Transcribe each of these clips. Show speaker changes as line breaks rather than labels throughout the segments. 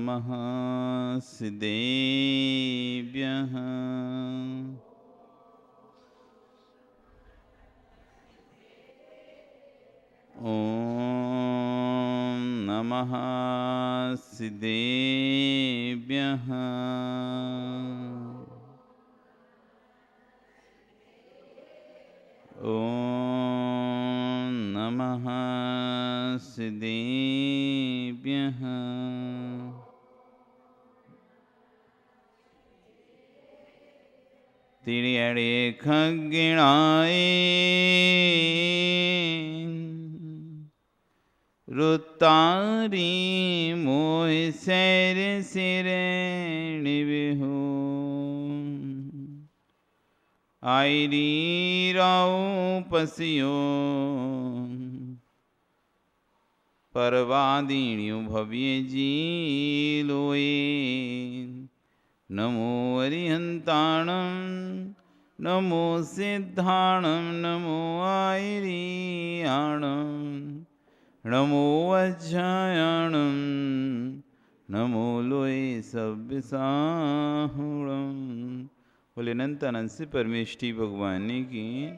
नमः सिद्धेभ्यः। ॐ नमः सिद्धेभ्यः। ॐ नमः सिद्धेभ्यः। तिर्यणे खग्गिणाय रुतारी मोह सैर सिरेणि बिहू आयरी राव पसियो परवादीण्यु भव्य जी लोए। नमो अरिहंताणं नमो सिद्धाणं नमो आयरियाणं नमो वज्रायणं नमो लोए सव्यसाहुणं। बोले अनंत अनंत से परमेष्टि भगवान की,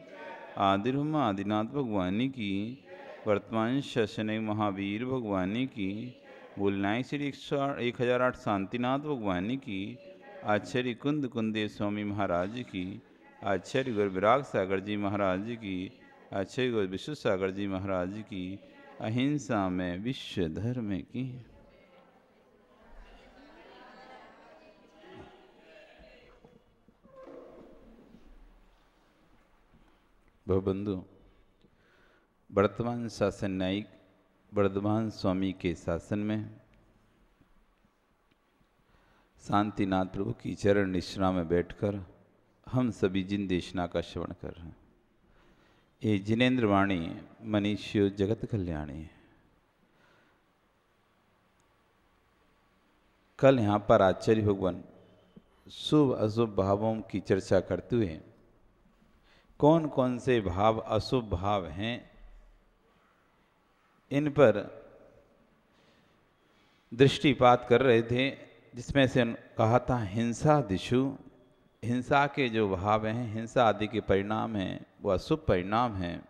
आदिर्म आदिनाथ भगवान की, वर्तमान शशनय महावीर भगवान की, बोलनाई श्री 1008 शांतिनाथ भगवान की, आचार्य कुंद कुंदेव स्वामी महाराज की, आचार्य गुरु विराग सागर जी महाराज की, आचार्य गुरु विश्व सागर जी महाराज की, अहिंसा में विश्व धर्म की। बहुबंधु, वर्तमान शासन न्यायिक वर्धमान स्वामी के शासन में शांतिनाथ प्रभु की चरण निश्रा में बैठकर हम सभी जिन देशना का श्रवण कर रहे हैं, ये जिनेन्द्र वाणी मनीष्यो जगत कल्याणी। कल यहाँ पर आचार्य भगवान शुभ अशुभ भावों की चर्चा करते हुए कौन कौन से भाव अशुभ भाव हैं, इन पर दृष्टिपात कर रहे थे, जिसमें से कहा था हिंसा दिशु, हिंसा के जो भाव हैं, हिंसा आदि के परिणाम हैं, वो अशुभ परिणाम हैं।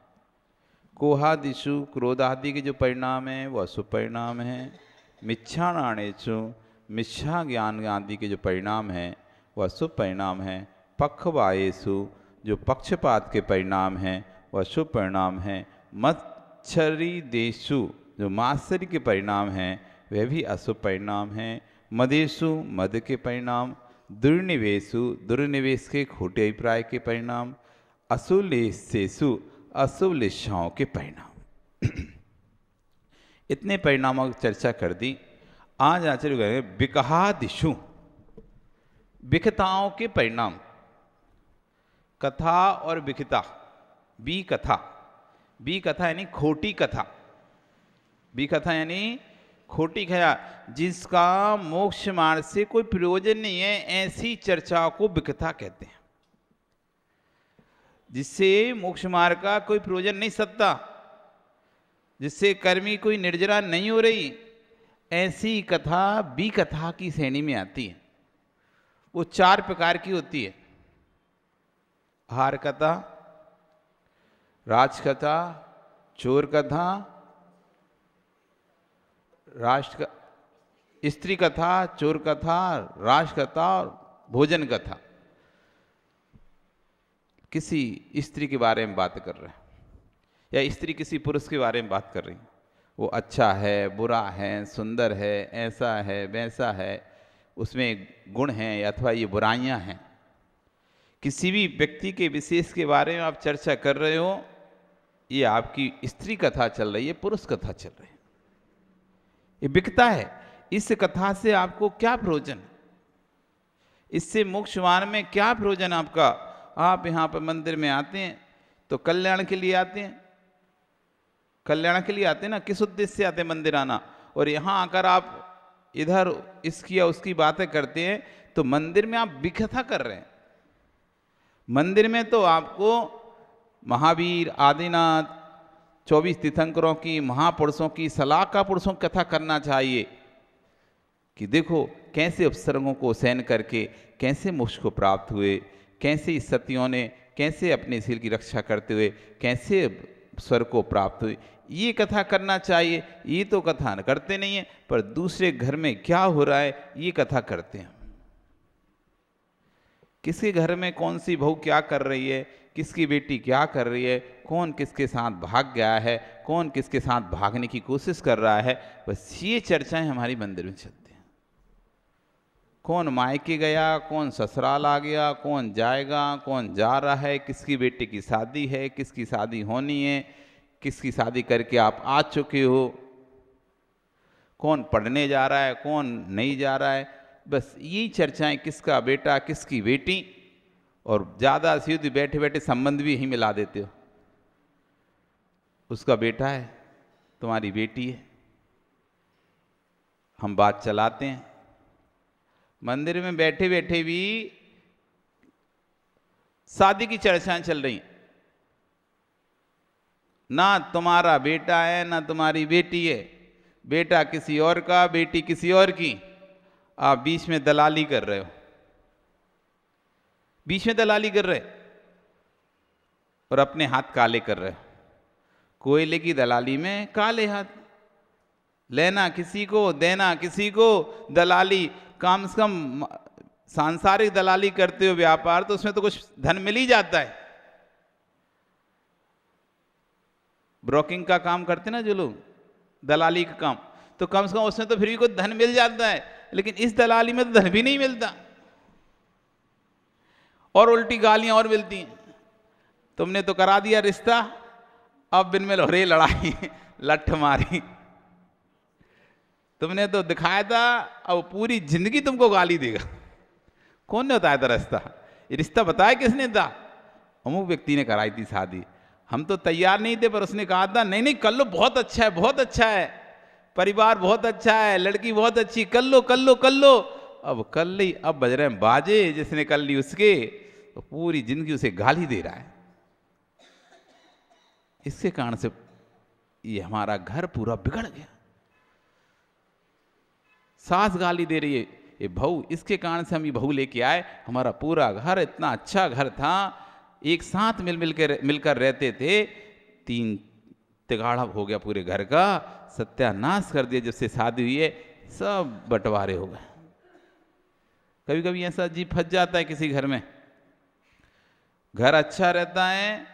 कोहादिशु, क्रोध आदि के जो परिणाम हैं वो अशुभ परिणाम हैं। मिच्छाणाणेषु, मिथ्या ज्ञान आदि के जो परिणाम हैं वो अशुभ परिणाम हैं। पक्षवायेषु, जो पक्षपात के परिणाम हैं वो अशुभ परिणाम हैं। मत्सरी देशु, जो मात्सरी के परिणाम हैं वह भी अशुभ परिणाम हैं। मदेशु, मद के परिणाम। दुर्निवेशु, दुर्निवेश के खोटे अभिप्राय के परिणाम। असुलेशेषु, अशुभ लिच्छाओं के परिणाम। इतने परिणामों की चर्चा कर दी। आज आचार्य कहेंगे विकहादिशु, विकताओं के परिणाम। कथा और विकता, बी कथा, बी कथा यानी खोटी कथा, बी कथा यानी खोटी कथा, जिसका मोक्ष मार्ग से कोई प्रयोजन नहीं है, ऐसी चर्चाओं को विकथा कहते हैं। जिससे मोक्ष मार्ग का कोई प्रयोजन नहीं सकता, जिससे कर्मी कोई निर्जरा नहीं हो रही, ऐसी कथा बी कथा की श्रेणी में आती है। वो 4 प्रकार की होती है। हार कथा, राजकथा, चोर कथा, स्त्री कथा, चोर कथा, राजकथा और भोजन कथा। किसी स्त्री के बारे में बात कर रहे हैं या स्त्री किसी पुरुष के बारे में बात कर रही है, वो अच्छा है, बुरा है, सुंदर है, ऐसा है, वैसा है, उसमें गुण हैं अथवा ये बुराइयां हैं। किसी भी व्यक्ति के विशेष के बारे में आप चर्चा कर रहे हो, ये आपकी स्त्री कथा चल रही है, पुरुष कथा चल रही है, ये बिकता है। इस कथा से आपको क्या प्रयोजन, इससे मोक्ष मार्ग में क्या प्रयोजन आपका? आप यहाँ पर मंदिर में आते हैं तो कल्याण के लिए आते हैं, कल्याण के लिए आते हैं ना, किस उद्देश्य से आते हैं मंदिर आना? और यहाँ आकर आप इधर इसकी या उसकी बातें करते हैं तो मंदिर में आप विकथा कर रहे हैं। मंदिर में तो आपको महावीर, आदिनाथ, 24 तीर्थंकरों की, महापुरुषों की, सलाहकार पुरुषों की कथा करना चाहिए। कि देखो कैसे अवसरों को सहन करके कैसे मोक्ष को प्राप्त हुए, कैसे इस सतियों ने कैसे अपने शील की रक्षा करते हुए कैसे स्वर्ग को प्राप्त हुए। ये कथा करना चाहिए। ये तो कथा करते नहीं है, पर दूसरे घर में क्या हो रहा है ये कथा करते हैं। किसके घर में कौन सी बहू क्या कर रही है, किसकी बेटी क्या कर रही है, कौन किसके साथ भाग गया है, कौन किसके साथ भागने की कोशिश कर रहा है, बस ये चर्चाएं हमारी मंदिर में चलती हैं। कौन मायके गया, कौन ससुराल आ गया, कौन जाएगा, कौन जा रहा है, किसकी बेटी की शादी है, किसकी शादी होनी है, किसकी शादी करके आप आ चुके हो, कौन पढ़ने जा रहा है, कौन नहीं जा रहा है, बस यही चर्चाएं, किसका बेटा किसकी बेटी। और ज़्यादा सीधी बैठे बैठे संबंध भी यहीं मिला देते हो। उसका बेटा है, तुम्हारी बेटी है, हम बात चलाते हैं। मंदिर में बैठे बैठे भी शादी की चर्चाएं चल रही। ना तुम्हारा बेटा है ना तुम्हारी बेटी है, बेटा किसी और का, बेटी किसी और की, आप बीच में दलाली कर रहे हो, बीच में दलाली कर रहे और अपने हाथ काले कर रहे हो। कोयले की दलाली में काले हाथ, लेना किसी को देना किसी को, दलाली कम से कम सांसारिक दलाली करते हो व्यापार, तो उसमें तो कुछ धन मिल ही जाता है। ब्रोकिंग का काम करते ना जो लोग, दलाली का काम, तो कम से कम उसमें तो फिर भी कुछ धन मिल जाता है। लेकिन इस दलाली में तो धन भी नहीं मिलता और उल्टी गालियां और मिलती हैं। तुमने तो करा दिया रिश्ता, अब बिन में लोहरे लड़ाई लठ मारी, तुमने तो दिखाया था, अब पूरी जिंदगी तुमको गाली देगा। कौन ने बताया था रिश्ता? ये रिश्ता बताया किसने था? अमुक व्यक्ति ने कराई थी शादी, हम तो तैयार नहीं थे, पर उसने कहा था नहीं नहीं कर लो, बहुत अच्छा है, बहुत अच्छा है, परिवार बहुत अच्छा है, लड़की बहुत अच्छी, कर लो कर लो कर लो। अब कर ली, अब बज रहे हैं बाजे, जिसने कर ली उसके, तो पूरी जिंदगी उसे गाली दे रहा है। इसके कारण से ये हमारा घर पूरा बिगड़ गया। सास गाली दे रही है, ये बहू, इसके कारण से हम ये बहू लेके आए। हमारा पूरा घर इतना अच्छा घर था, एक साथ मिलकर रहते थे, 3 तिगाड़ा हो गया पूरे घर का, सत्यानाश कर दिया। जब से शादी हुई है सब बंटवारे हो गए। कभी कभी ऐसा जी फंस जाता है किसी घर में, घर अच्छा रहता है,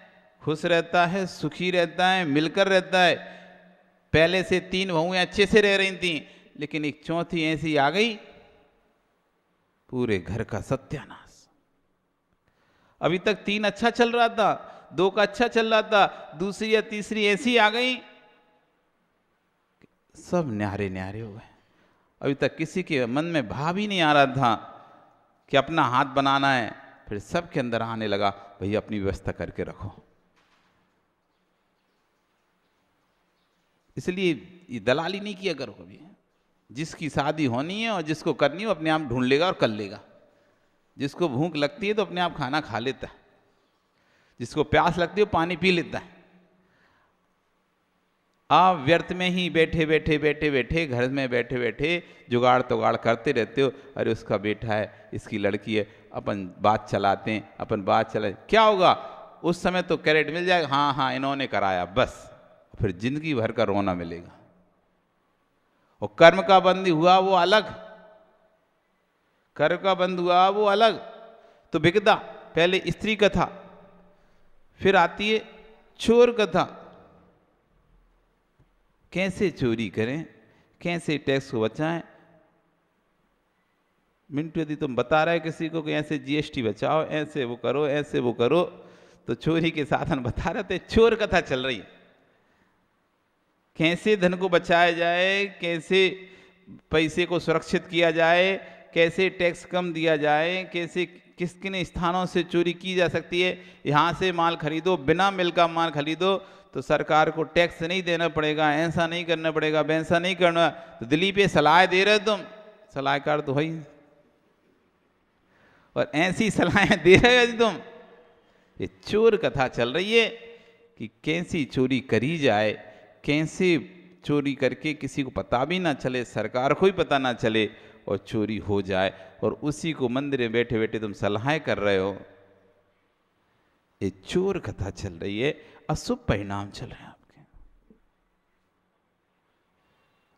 खुश रहता है, सुखी रहता है, मिलकर रहता है। पहले से 3 बहुएं अच्छे से रह रही थी, लेकिन एक चौथी ऐसी आ गई, पूरे घर का सत्यानाश। अभी तक 3 अच्छा चल रहा था, 2 का अच्छा चल रहा था, दूसरी या तीसरी ऐसी आ गई, सब न्यारे न्यारे हो गए। अभी तक किसी के मन में भाव ही नहीं आ रहा था कि अपना हाथ बनाना है, फिर सबके अंदर आने लगा, भैया अपनी व्यवस्था करके रखो। इसलिए ये दलाली नहीं किया करो कभी। जिसकी शादी होनी है और जिसको करनी हो अपने आप ढूंढ लेगा और कर लेगा। जिसको भूख लगती है तो अपने आप खाना खा लेता है, जिसको प्यास लगती है वो पानी पी लेता है। आप व्यर्थ में ही बैठे बैठे घर में बैठे बैठे जुगाड़ तुगाड़ करते रहते हो। अरे उसका बेटा है, इसकी लड़की है, अपन बात चलाते हैं, अपन बात चलाए, क्या होगा उस समय तो क्रेडिट मिल जाएगा, हाँ हाँ इन्होंने कराया, बस फिर जिंदगी भर का रोना मिलेगा। और कर्म का बंध हुआ वो अलग, कर्म का बंध हुआ वो अलग। तो बिगदा पहले स्त्री कथा, फिर आती है चोर कथा। कैसे चोरी करें, कैसे टैक्स को बचाएं। मिंटू यदि तुम बता रहे किसी को कि ऐसे जीएसटी बचाओ, ऐसे वो करो, ऐसे वो करो, तो चोरी के साधन बता रहे थे। चोर कथा चल रही है, कैसे धन को बचाया जाए, कैसे पैसे को सुरक्षित किया जाए, कैसे टैक्स कम दिया जाए, कैसे किस किन स्थानों से चोरी की जा सकती है। यहाँ से माल खरीदो, बिना मिल का माल खरीदो तो सरकार को टैक्स नहीं देना पड़ेगा, ऐसा नहीं करना पड़ेगा, वैसा नहीं करना। तो दिल्ली पे सलाह दे रहे हो तुम, सलाहकार तो है ही, और ऐसी सलाहें दे रहे हो तुम। ये चोर कथा चल रही है कि कैसी चोरी करी जाए, कैसे चोरी करके किसी को पता भी ना चले, सरकार को ही पता ना चले, और चोरी हो जाए, और उसी को मंदिर में बैठे बैठे तुम सलाहें कर रहे हो। ये चोर कथा चल रही है, अशुभ परिणाम चल रहे हैं आपके,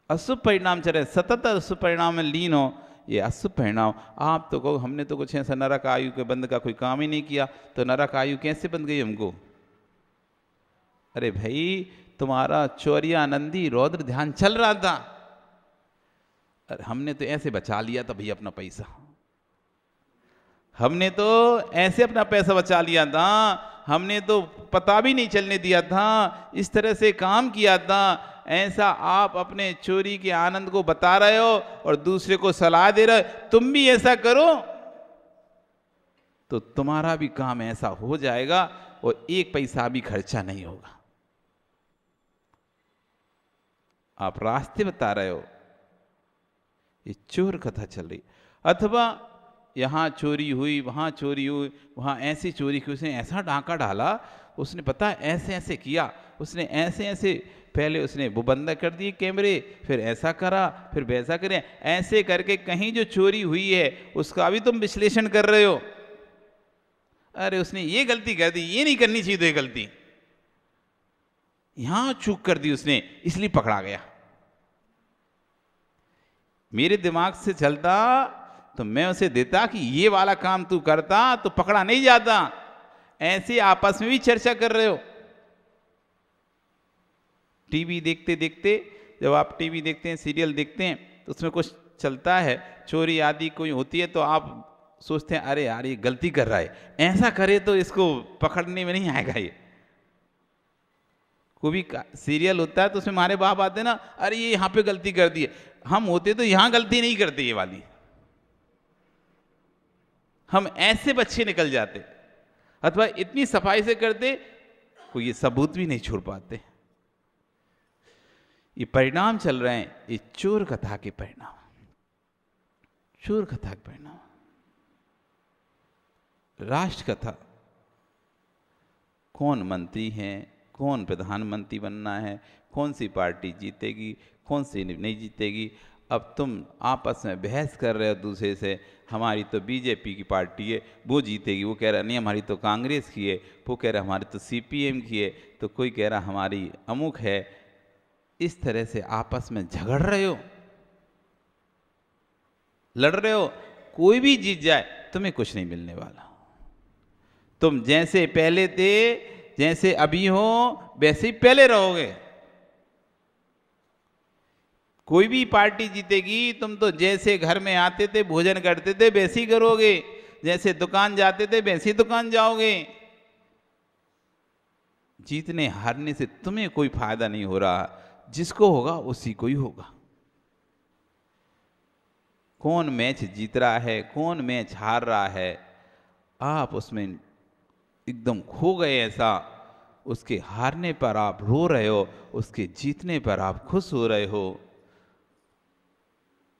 अशुभ परिणाम चल रहे हैं, सतत अशुभ परिणाम में लीन हो। ये अशुभ परिणाम, आप तो कहो हमने तो कुछ ऐसा नरक आयु के बंद का कोई काम ही नहीं किया, तो नरक आयु कैसे बंद गई हमको? अरे भाई, तुम्हारा चौरिया नंदी रौद्र ध्यान चल रहा था, अरे हमने तो ऐसे बचा लिया था भैया अपना पैसा, हमने तो ऐसे अपना पैसा बचा लिया था, हमने तो पता भी नहीं चलने दिया था, इस तरह से काम किया था। ऐसा आप अपने चोरी के आनंद को बता रहे हो और दूसरे को सलाह दे रहे हो, तुम भी ऐसा करो तो तुम्हारा भी काम ऐसा हो जाएगा और एक पैसा भी खर्चा नहीं होगा। आप रास्ते बता रहे हो, ये चोर कथा चल रही। अथवा यहाँ चोरी हुई, वहाँ चोरी हुई, वहाँ ऐसी चोरी की, उसने ऐसा डांका डाला, उसने पता ऐसे ऐसे किया, उसने ऐसे ऐसे, पहले उसने वो बंद कर दिए कैमरे, फिर ऐसा करा, फिर वैसा करें, ऐसे करके कहीं जो चोरी हुई है उसका भी तुम विश्लेषण कर रहे हो। अरे उसने ये गलती कर दी, ये नहीं करनी चाहिए थी गलती, यहां चूक कर दी उसने, इसलिए पकड़ा गया। मेरे दिमाग से चलता तो मैं उसे देता कि ये वाला काम तू करता तो पकड़ा नहीं जाता। ऐसे आपस में भी चर्चा कर रहे हो। टीवी देखते देखते, जब आप टीवी देखते हैं, सीरियल देखते हैं, तो उसमें कुछ चलता है, चोरी आदि कोई होती है, तो आप सोचते हैं अरे यार ये गलती कर रहा है, ऐसा करे तो इसको पकड़ने में नहीं आएगा। ये कोई भी सीरियल होता है तो उसमें हमारे बाप आते हैं ना, अरे ये यहाँ पे गलती कर दी है, हम होते तो यहाँ गलती नहीं करते ये वाली, हम ऐसे बच्चे निकल जाते, अथवा इतनी सफाई से करते, कोई ये सबूत भी नहीं छोड़ पाते। ये परिणाम चल रहे हैं, ये चोर कथा के परिणाम, चोर कथा के परिणाम। राष्ट्र कथा, कौन मंत्री हैं, कौन प्रधानमंत्री बनना है, कौन सी पार्टी जीतेगी, कौन सी नहीं जीतेगी। अब तुम आपस में बहस कर रहे हो दूसरे से, हमारी तो बीजेपी की पार्टी है वो जीतेगी, वो कह रहा नहीं हमारी तो कांग्रेस की है, वो कह रहा हमारी तो सीपीएम की है, तो कोई कह रहा हमारी अमुक है। इस तरह से आपस में झगड़ रहे हो, लड़ रहे हो। कोई भी जीत जाए तुम्हें कुछ नहीं मिलने वाला, तुम जैसे पहले थे, जैसे अभी हो वैसे ही पहले रहोगे। कोई भी पार्टी जीतेगी, तुम तो जैसे घर में आते थे भोजन करते थे वैसे ही करोगे, जैसे दुकान जाते थे वैसे ही दुकान जाओगे। जीतने हारने से तुम्हें कोई फायदा नहीं हो रहा, जिसको होगा उसी को ही होगा। कौन मैच जीत रहा है, कौन मैच हार रहा है, आप उसमें एकदम खो गए ऐसा। उसके हारने पर आप रो रहे हो, उसके जीतने पर आप खुश हो रहे हो।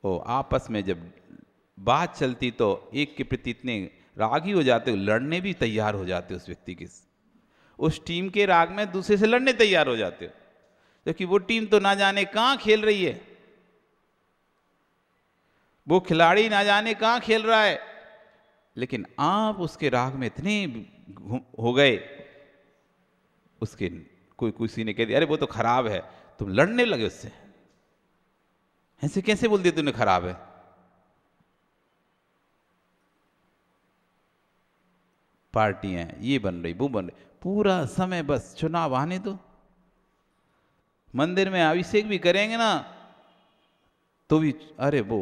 और आपस में जब बात चलती तो एक के प्रति इतने रागी हो जाते हो, लड़ने भी तैयार हो जाते हो उस व्यक्ति के, उस टीम के राग में दूसरे से लड़ने तैयार हो जाते हो, क्योंकि वो टीम तो ना जाने कहां खेल रही है, वो खिलाड़ी ना जाने कहां खेल रहा है, लेकिन आप उसके राग में इतने हो गए, उसके कोई किसी ने कह दिया अरे वो तो खराब है, तुम लड़ने लगे उससे। ऐसे कैसे बोल दिया तूने खराब है? पार्टियां ये बन रही वो बन रही, पूरा समय बस चुनाव आने दो। मंदिर में अभिषेक भी करेंगे ना तो भी अरे वो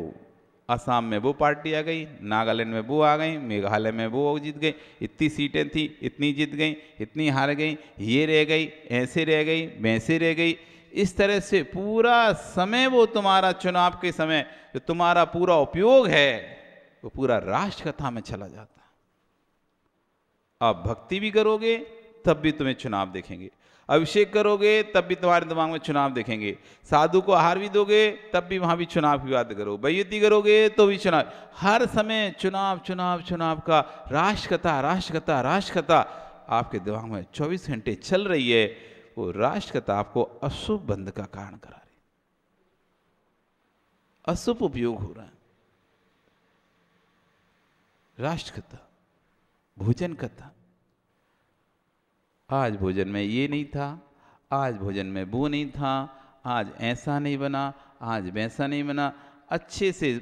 असम में वो पार्टी आ गई, नागालैंड में वो आ गई, मेघालय में वो जीत गई, इतनी सीटें थी इतनी जीत गई, इतनी हार गई, ये रह गई, ऐसे रह गई, वैसे रह गई। इस तरह से पूरा समय वो तुम्हारा चुनाव के समय जो तुम्हारा पूरा उपयोग है वो पूरा राष्ट्र कथा में चला जाता है। आप भक्ति भी करोगे तब भी तुम्हें चुनाव देखेंगे, अभिषेक करोगे तब भी तुम्हारे दिमाग में चुनाव देखेंगे, साधु को आहार भी दोगे तब भी वहां भी चुनाव की बात करो, बैयती करोगे तो भी चुनाव, हर समय चुनाव चुनाव चुनाव का राष्ट्र कथा राष्ट्र कथा राष्ट्र कथा आपके दिमाग में 24 घंटे चल रही है। वो राष्ट्र कथा आपको अशुभ बंध का कारण करा रही, अशुभ उपयोग हो रहा है। राष्ट्र कथा, भोजन कथा। आज भोजन में ये नहीं था, आज भोजन में वो नहीं था, आज ऐसा नहीं बना, आज वैसा नहीं बना, अच्छे से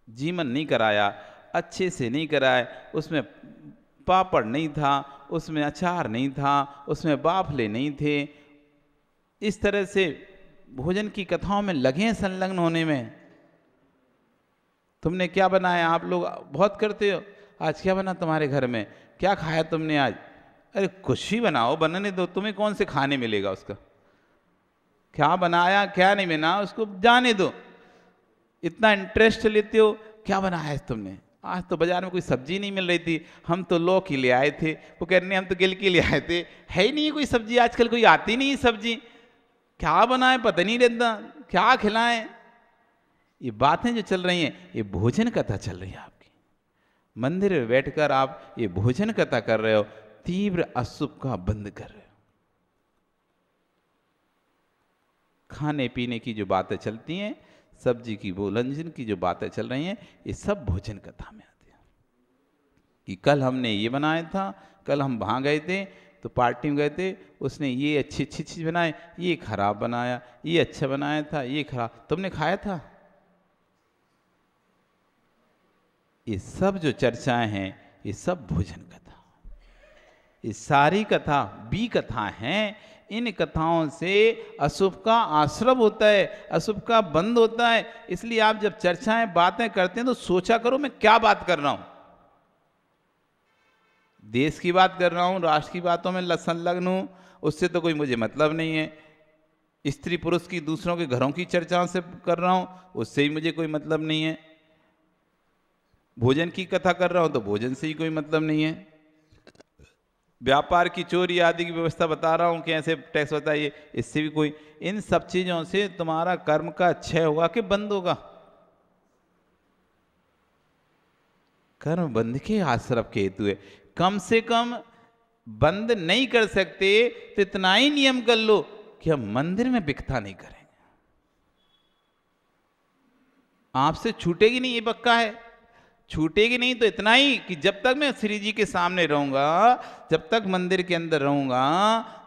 जीवन नहीं कराया, अच्छे से नहीं कराए, उसमें पापड़ नहीं था, उसमें अचार नहीं था, उसमें बाफले नहीं थे। इस तरह से भोजन की कथाओं में लगे संलग्न होने में। तुमने क्या बनाया? आप लोग बहुत करते हो, आज क्या बना तुम्हारे घर में, क्या खाया तुमने आज? अरे कुछ ही बनाओ, बनने दो, तुम्हें कौन से खाने मिलेगा उसका? क्या बनाया क्या नहीं बना उसको जाने दो। इतना इंटरेस्ट लेते हो, क्या बनाया है तुमने? आज तो बाजार में कोई सब्जी नहीं मिल रही थी, हम तो लौकी ले आए थे, वो कह रहे हम तो गिलकी ले आए थे। है ही नहीं कोई सब्जी, आजकल कोई आती नहीं सब्जी, क्या बनाए पता नहीं रहता, क्या खिलाएं। ये बातें जो चल रही हैं, ये भोजन कथा चल रही है आपकी। मंदिर में बैठकर आप ये भोजन कथा कर रहे हो, तीव्र अशुभ का बंद कर रहे हो। खाने पीने की जो बातें चलती हैं, सब्जी की व्यंजन की जो बातें चल रही हैं, ये सब भोजन कथा में आती है। कि कल हमने ये बनाया था, कल हम वहाँ गए थे तो पार्टी में गए थे, उसने ये अच्छी अच्छी चीज़ बनाए, ये खराब बनाया, ये अच्छा बनाया था, ये खराब, तुमने खाया था? ये सब जो चर्चाएं हैं, ये सब भोजन कथा, ये सारी कथा भी कथा हैं। इन कथाओं से अशुभ का आश्रव होता है, अशुभ का बंद होता है। इसलिए आप जब चर्चाएं बातें करते हैं तो सोचा करो मैं क्या बात कर रहा हूं। देश की बात कर रहा हूं, राष्ट्र की बातों में संलग्न हूं, उससे तो कोई मुझे मतलब नहीं है। स्त्री पुरुष की, दूसरों के घरों की चर्चाओं से कर रहा हूं, उससे ही मुझे कोई मतलब नहीं है। भोजन की कथा कर रहा हूं तो भोजन से ही कोई मतलब नहीं है। व्यापार की चोरी आदि की व्यवस्था बता रहा हूं कि ऐसे टैक्स बताइए, इससे भी कोई, इन सब चीजों से तुम्हारा कर्म का क्षय होगा कि बंद होगा? कर्म बंद के आश्रव के हेतु है। कम से कम बंद नहीं कर सकते तो इतना ही नियम कर लो कि हम मंदिर में भिक्षा नहीं करेंगे। आपसे छूटेगी नहीं, ये पक्का है, छूटेगी नहीं। तो इतना ही कि जब तक मैं श्री जी के सामने रहूंगा, जब तक मंदिर के अंदर रहूंगा,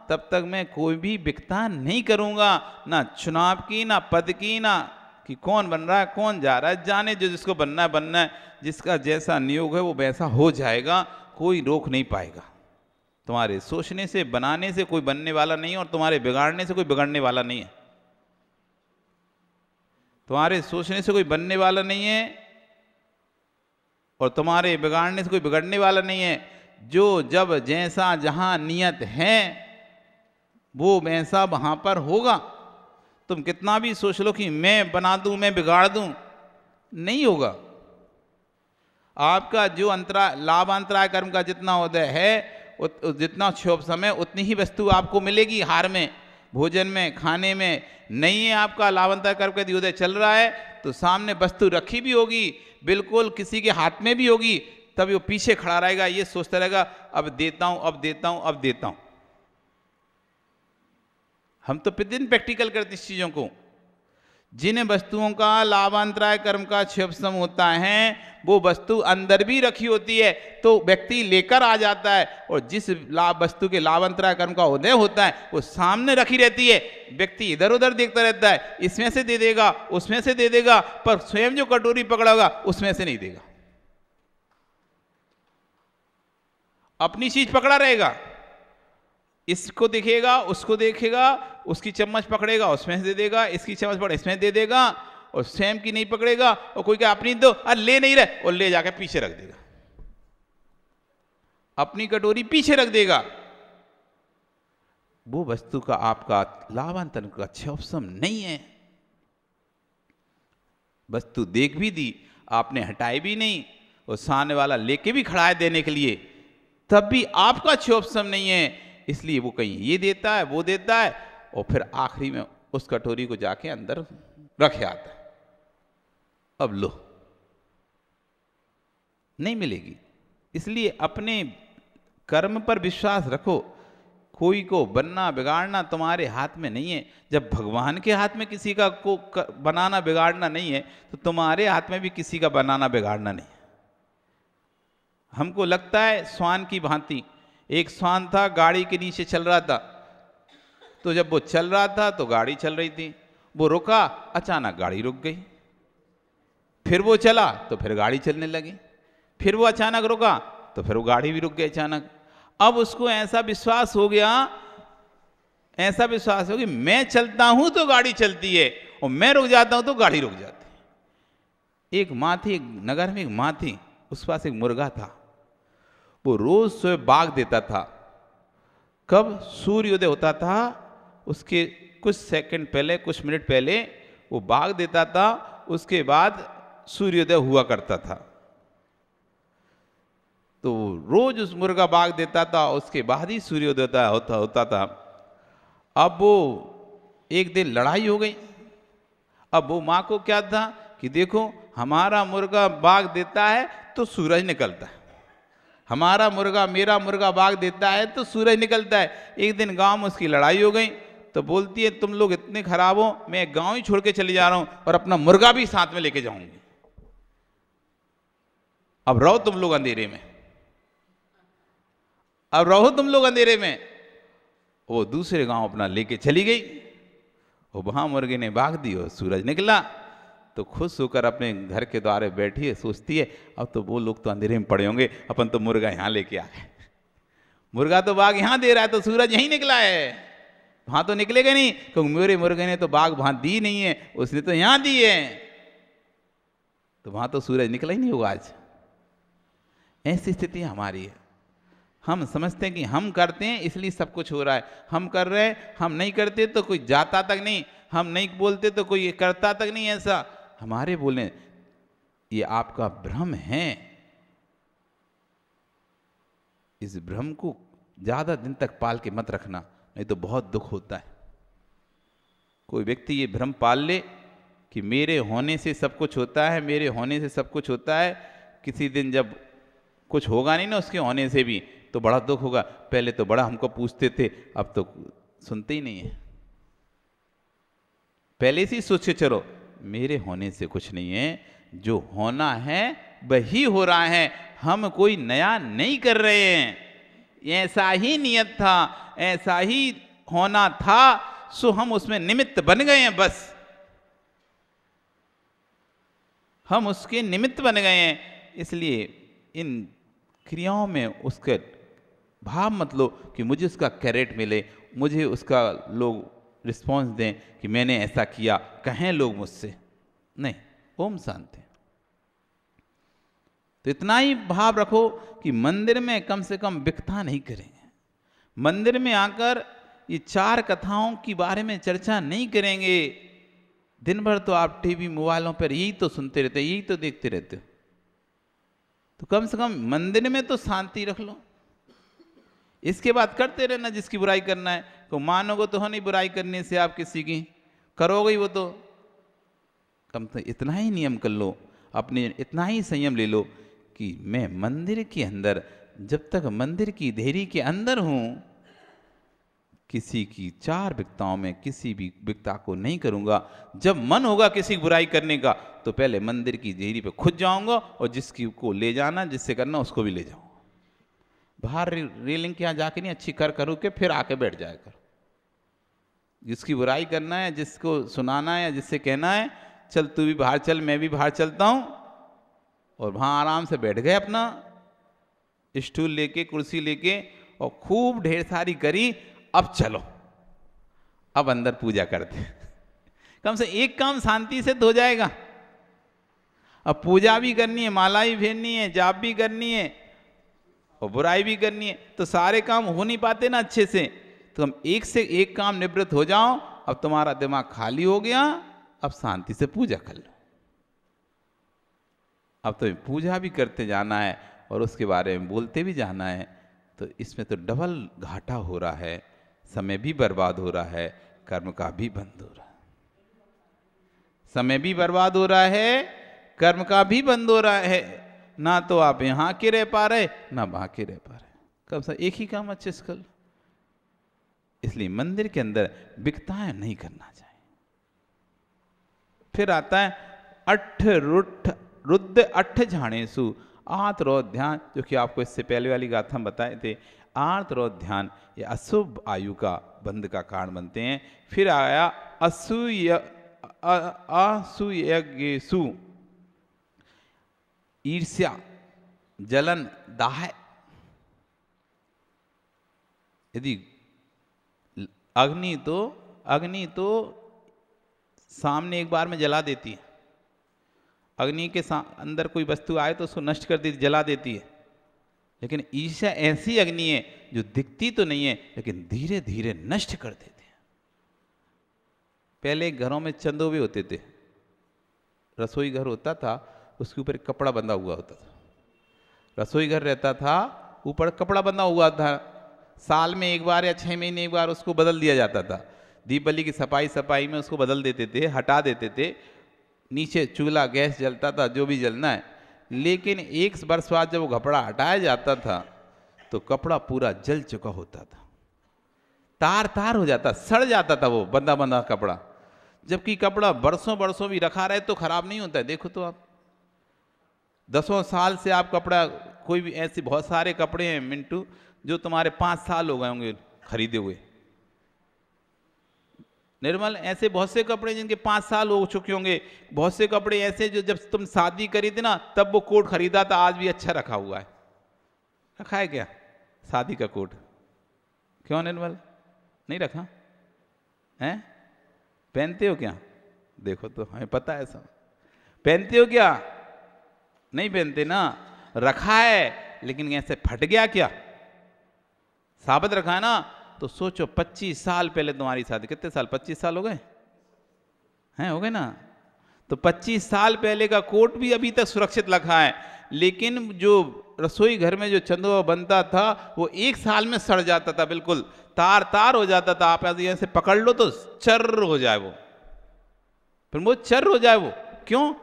तब तक मैं कोई भी भिक्षा नहीं करूंगा, ना चुनाव की, ना पद की, ना कि कौन बन रहा है कौन जा रहा है, जाने जो जिसको बनना है बनना है, जिसका जैसा नियोग है वो वैसा हो जाएगा, कोई रोक नहीं पाएगा। तुम्हारे सोचने से, बनाने से कोई बनने वाला नहीं है, और तुम्हारे बिगाड़ने से कोई बिगड़ने वाला नहीं है। तुम्हारे सोचने से कोई बनने वाला नहीं है और तुम्हारे बिगाड़ने से कोई बिगड़ने वाला नहीं है। जो जब जैसा जहां नियत है वो वैसा वहां पर होगा। तुम कितना भी सोच लो कि मैं बना दूं, मैं बिगाड़ दूं, नहीं होगा। आपका जो लाभांतराय कर्म का जितना उदय है, जितना क्षोभ समय, उतनी ही वस्तु आपको मिलेगी हार में, भोजन में, खाने में। नहीं है आपका लाभांतराय कर्म का उदय चल रहा है तो सामने वस्तु रखी भी होगी, बिल्कुल किसी के हाथ में भी होगी, तब वो पीछे खड़ा रहेगा, ये सोचता रहेगा अब देता हूं, अब देता हूं, अब देता हूं। हम तो प्रतिदिन प्रैक्टिकल करते इस चीजों को। जिन वस्तुओं का लाभांतराय कर्म का क्षोभ होता है वो वस्तु अंदर भी रखी होती है तो व्यक्ति लेकर आ जाता है, और जिस वस्तु के लाभांतराय कर्म का उदय होता है वो सामने रखी रहती है। व्यक्ति इधर उधर देखता रहता है, इसमें से दे देगा, उसमें से दे देगा, पर स्वयं जो कटोरी पकड़ा होगा उसमें से नहीं देगा, अपनी चीज पकड़ा रहेगा। इसको दिखेगा, उसको देखेगा, उसकी चम्मच पकड़ेगा, उसमें से दे देगा, इसकी चम्मच पकड़ इसमें दे देगा, और स्वयं की नहीं पकड़ेगा, और कोई क्या अपनी दो, अरे ले नहीं रहे, और ले जाकर पीछे रख देगा, अपनी कटोरी पीछे रख देगा। वो वस्तु का आपका लाभांतरण का क्षोभ नहीं है। वस्तु देख भी दी, आपने हटाई भी नहीं, और सामने वाला लेके भी खड़ा है देने के लिए, तब भी आपका क्षोभ नहीं है। इसलिए वो कहीं ये देता है, वो देता है, और फिर आखिरी में उस कटोरी को जाके अंदर रखे आता है। अब लो, नहीं मिलेगी। इसलिए अपने कर्म पर विश्वास रखो। कोई को बनना बिगाड़ना तुम्हारे हाथ में नहीं है। जब भगवान के हाथ में किसी का बनाना बिगाड़ना नहीं है तो तुम्हारे हाथ में भी किसी का बनाना बिगाड़ना नहीं है। हमको लगता है श्वान की भांति। एक श्वान था, गाड़ी के नीचे चल रहा था, तो जब वो चल रहा था तो गाड़ी चल रही थी, वो रुका, अचानक गाड़ी रुक गई, फिर वो चला तो फिर गाड़ी चलने लगी, फिर वो अचानक रुका तो फिर वो गाड़ी भी रुक गई अचानक। अब उसको ऐसा विश्वास हो गया, ऐसा विश्वास हो कि मैं चलता हूं तो गाड़ी चलती है और मैं रुक जाता हूं तो गाड़ी रुक जाती है। एक माँ थी, एक नगर में एक माँ थी, उस पास एक मुर्गा था। वो रोज सुबह बाग देता था। कब? सूर्योदय होता था उसके कुछ सेकंड पहले, कुछ मिनट पहले वो बाग देता था, उसके बाद सूर्योदय हुआ करता था। तो रोज उस मुर्गा बाग देता था, उसके बाद ही सूर्योदय होता था। अब वो एक दिन लड़ाई हो गई। अब वो माँ को क्या था कि देखो, हमारा मुर्गा बाग देता है तो सूरज निकलता है, हमारा मुर्गा, मेरा मुर्गा बाग देता है तो सूरज निकलता है। एक दिन गांव में उसकी लड़ाई हो गई, तो बोलती है तुम लोग इतने खराब हो, मैं गांव ही छोड़ के चली जा रहा हूं और अपना मुर्गा भी साथ में लेके जाऊंगी। अब रहो तुम लोग अंधेरे में, अब रहो तुम लोग अंधेरे में। वो दूसरे गांव अपना लेके चली गई, वो वहां मुर्गे ने बाग दी और सूरज निकला। तो खुश होकर अपने घर के द्वारे बैठी है, सोचती है अब तो वो लोग तो अंधेरे में पड़े होंगे, अपन तो मुर्गा यहां लेके आए, मुर्गा तो बाग यहां दे रहा है तो सूरज यहीं निकला है, वहां तो निकलेगा नहीं, क्योंकि मेरे मुर्गे ने तो बाग वहां दी नहीं है, उसने तो यहां दी है, तो वहां तो सूरज निकला ही नहीं होगा आज। ऐसी स्थिति हमारी है। हम समझते हैं कि हम करते हैं इसलिए सब कुछ हो रहा है, हम कर रहे हैं, हम नहीं करते तो कोई जाता तक नहीं, हम नहीं बोलते तो कोई करता तक नहीं। ऐसा हमारे बोले, ये आपका भ्रम है। इस भ्रम को ज्यादा दिन तक पाल के मत रखना, नहीं तो बहुत दुख होता है। कोई व्यक्ति ये भ्रम पाल ले कि मेरे होने से सब कुछ होता है, मेरे होने से सब कुछ होता है, किसी दिन जब कुछ होगा नहीं ना उसके होने से भी, तो बड़ा दुख होगा। पहले तो बड़ा हमको पूछते थे, अब तो सुनते ही नहीं है। पहले से ही सोच के चलो, मेरे होने से कुछ नहीं है, जो होना है वही हो रहा है, हम कोई नया नहीं कर रहे हैं। ऐसा ही नियत था, ऐसा ही होना था, सो हम उसमें निमित्त बन गए हैं, बस हम उसके निमित्त बन गए हैं। इसलिए इन क्रियाओं में उसके भाव मत लो कि मुझे उसका क्रेडिट मिले, मुझे उसका लोग रिस्पॉन्स दें कि मैंने ऐसा किया, कहें लोग मुझसे, नहीं। ओम शांति। तो इतना ही भाव रखो कि मंदिर में कम से कम बिकता नहीं करेंगे, मंदिर में आकर ये चार कथाओं के बारे में चर्चा नहीं करेंगे। दिन भर तो आप टीवी मोबाइलों पर यही तो सुनते रहते, यही तो देखते रहते हो, तो कम से कम मंदिर में तो शांति रख लो। इसके बाद करते रहना जिसकी बुराई करना है, तो मानोगे तो हो नहीं बुराई करने से आप किसी की, करोगे ही वो तो। कम तो इतना ही नियम कर लो, अपने इतना ही संयम ले लो कि मैं मंदिर के अंदर, जब तक मंदिर की देहरी के अंदर हूं, किसी की चार विकताओं में किसी भी विकता को नहीं करूंगा। जब मन होगा किसी की बुराई करने का, तो पहले मंदिर की देहरी पे खुद जाऊंगा और जिसकी को ले जाना, जिससे करना उसको भी ले जाऊंगा। बाहर रेलिंग के यहाँ जाके नहीं, अच्छी करूँ के फिर आके बैठ जाया कर। जिसकी बुराई करना है, जिसको सुनाना है, जिससे कहना है चल तू भी बाहर चल, मैं भी बाहर चलता हूँ, और वहाँ आराम से बैठ गए अपना स्टूल लेके, कुर्सी लेके, और खूब ढेर सारी करी। अब चलो, अब अंदर पूजा करते। कम से एक काम शांति से तो हो जाएगा। अब पूजा भी करनी है, माला भी फेरनी है, जाप भी करनी है और बुराई भी करनी है, तो सारे काम हो नहीं पाते ना अच्छे से। तो हम एक से एक काम निवृत्त हो जाओ। अब तुम्हारा दिमाग खाली हो गया, अब शांति से पूजा कर लो। अब तो पूजा भी करते जाना है और उसके बारे में बोलते भी जाना है, तो इसमें तो डबल घाटा हो रहा है, समय भी बर्बाद हो रहा है, कर्म का भी बंद हो रहा है। समय भी बर्बाद हो रहा है, कर्म का भी बंद हो रहा है। ना तो आप यहाँ के रह पा रहे, ना वहाँ के रह पा रहे। कब से एक ही काम अच्छे से कर लो। इसलिए मंदिर के अंदर बिकताएं नहीं करना चाहिए। फिर आता है अठ रुद्ध अठ झाणेसु आर्तरोध्यान, जो कि आपको इससे पहले वाली गाथा हम बताए थे, आर्तरोध्यान ये अशुभ आयु का बंध का कारण बनते हैं। फिर आया असूयज्ञेषु, ईर्ष्या, जलन, दाह। यदि अग्नि तो सामने एक बार में जला देती है, अग्नि के अंदर कोई वस्तु आए तो उसको नष्ट कर देती, जला देती है। लेकिन ईर्ष्या ऐसी अग्नि है जो दिखती तो नहीं है लेकिन धीरे धीरे नष्ट कर देती है। पहले घरों में चंदोबे होते थे, रसोई घर होता था, उसके ऊपर एक कपड़ा बंधा हुआ होता था। रसोई घर रहता था, ऊपर कपड़ा बंधा हुआ था, साल में एक बार या 6 महीने एक बार उसको बदल दिया जाता था। दीपावली की सफाई में उसको बदल देते थे, हटा देते थे। नीचे चूल्हा गैस जलता था, जो भी जलना है। लेकिन 1 वर्ष बाद जब वो कपड़ा हटाया जाता था तो कपड़ा पूरा जल चुका होता था, तार तार हो जाता, सड़ जाता था वो बंधा बंधा कपड़ा। जबकि कपड़ा बरसों भी रखा रहे तो खराब नहीं होता है। देखो तो आप 10 साल से आप कपड़ा, कोई भी ऐसे बहुत सारे कपड़े हैं मिंटू जो तुम्हारे 5 साल हो गए होंगे खरीदे हुए। निर्मल, ऐसे बहुत से कपड़े जिनके 5 साल हो चुके होंगे। बहुत से कपड़े ऐसे जो जब तुम शादी करी थी ना तब वो कोट खरीदा था, आज भी अच्छा रखा हुआ है। रखा है क्या शादी का कोट? क्यों निर्मल, नहीं रखा है? पहनते हो क्या? देखो तो हमें पता है सब। पहनते हो क्या? नहीं पहनते ना। रखा है लेकिन ऐसे फट गया क्या? साबित रखा है ना। तो सोचो 25 साल पहले तुम्हारी शादी, कितने साल? 25 साल हो गए हैं? हो गए ना। तो 25 साल पहले का कोट भी अभी तक सुरक्षित रखा है। लेकिन जो रसोई घर में जो चंदोबा बनता था वो 1 साल में सड़ जाता था, बिल्कुल तार तार हो जाता था। आप ऐसे पकड़ लो तो चर्र हो जाए वो, फिर वो चर्र हो जाए वो। क्यों?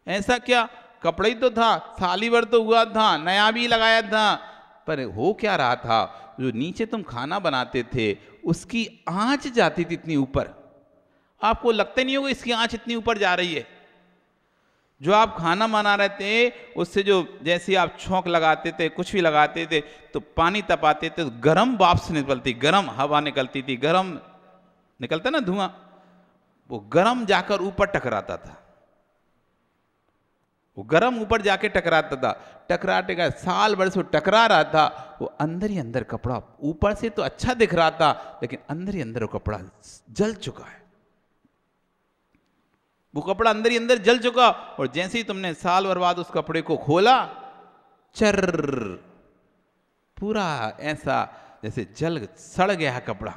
ऐसा क्या? कपड़ा ही तो था, साली भर तो हुआ था, नया भी लगाया था, पर हो क्या रहा था? जो नीचे तुम खाना बनाते थे उसकी आंच जाती थी इतनी ऊपर, आपको लगता नहीं होगा इसकी आंच इतनी ऊपर जा रही है। जो आप खाना बना रहे थे उससे जो जैसे आप छौंक लगाते थे, कुछ भी लगाते थे तो पानी तपाते थे तो गर्म वाष्प से निकलती, गर्म हवा निकलती थी, गर्म निकलता ना धुआं, वो गर्म जाकर ऊपर टकराता था। वो गर्म ऊपर जाके टकराता था, टकराते का साल भर से वो टकरा रहा था। वो अंदर ही अंदर कपड़ा, ऊपर से तो अच्छा दिख रहा था लेकिन अंदर ही अंदर वो कपड़ा जल चुका है। वो कपड़ा अंदर ही अंदर जल चुका, और जैसे ही तुमने साल भर बाद उस कपड़े को खोला, चर्र, पूरा ऐसा जैसे जल सड़ गया है कपड़ा।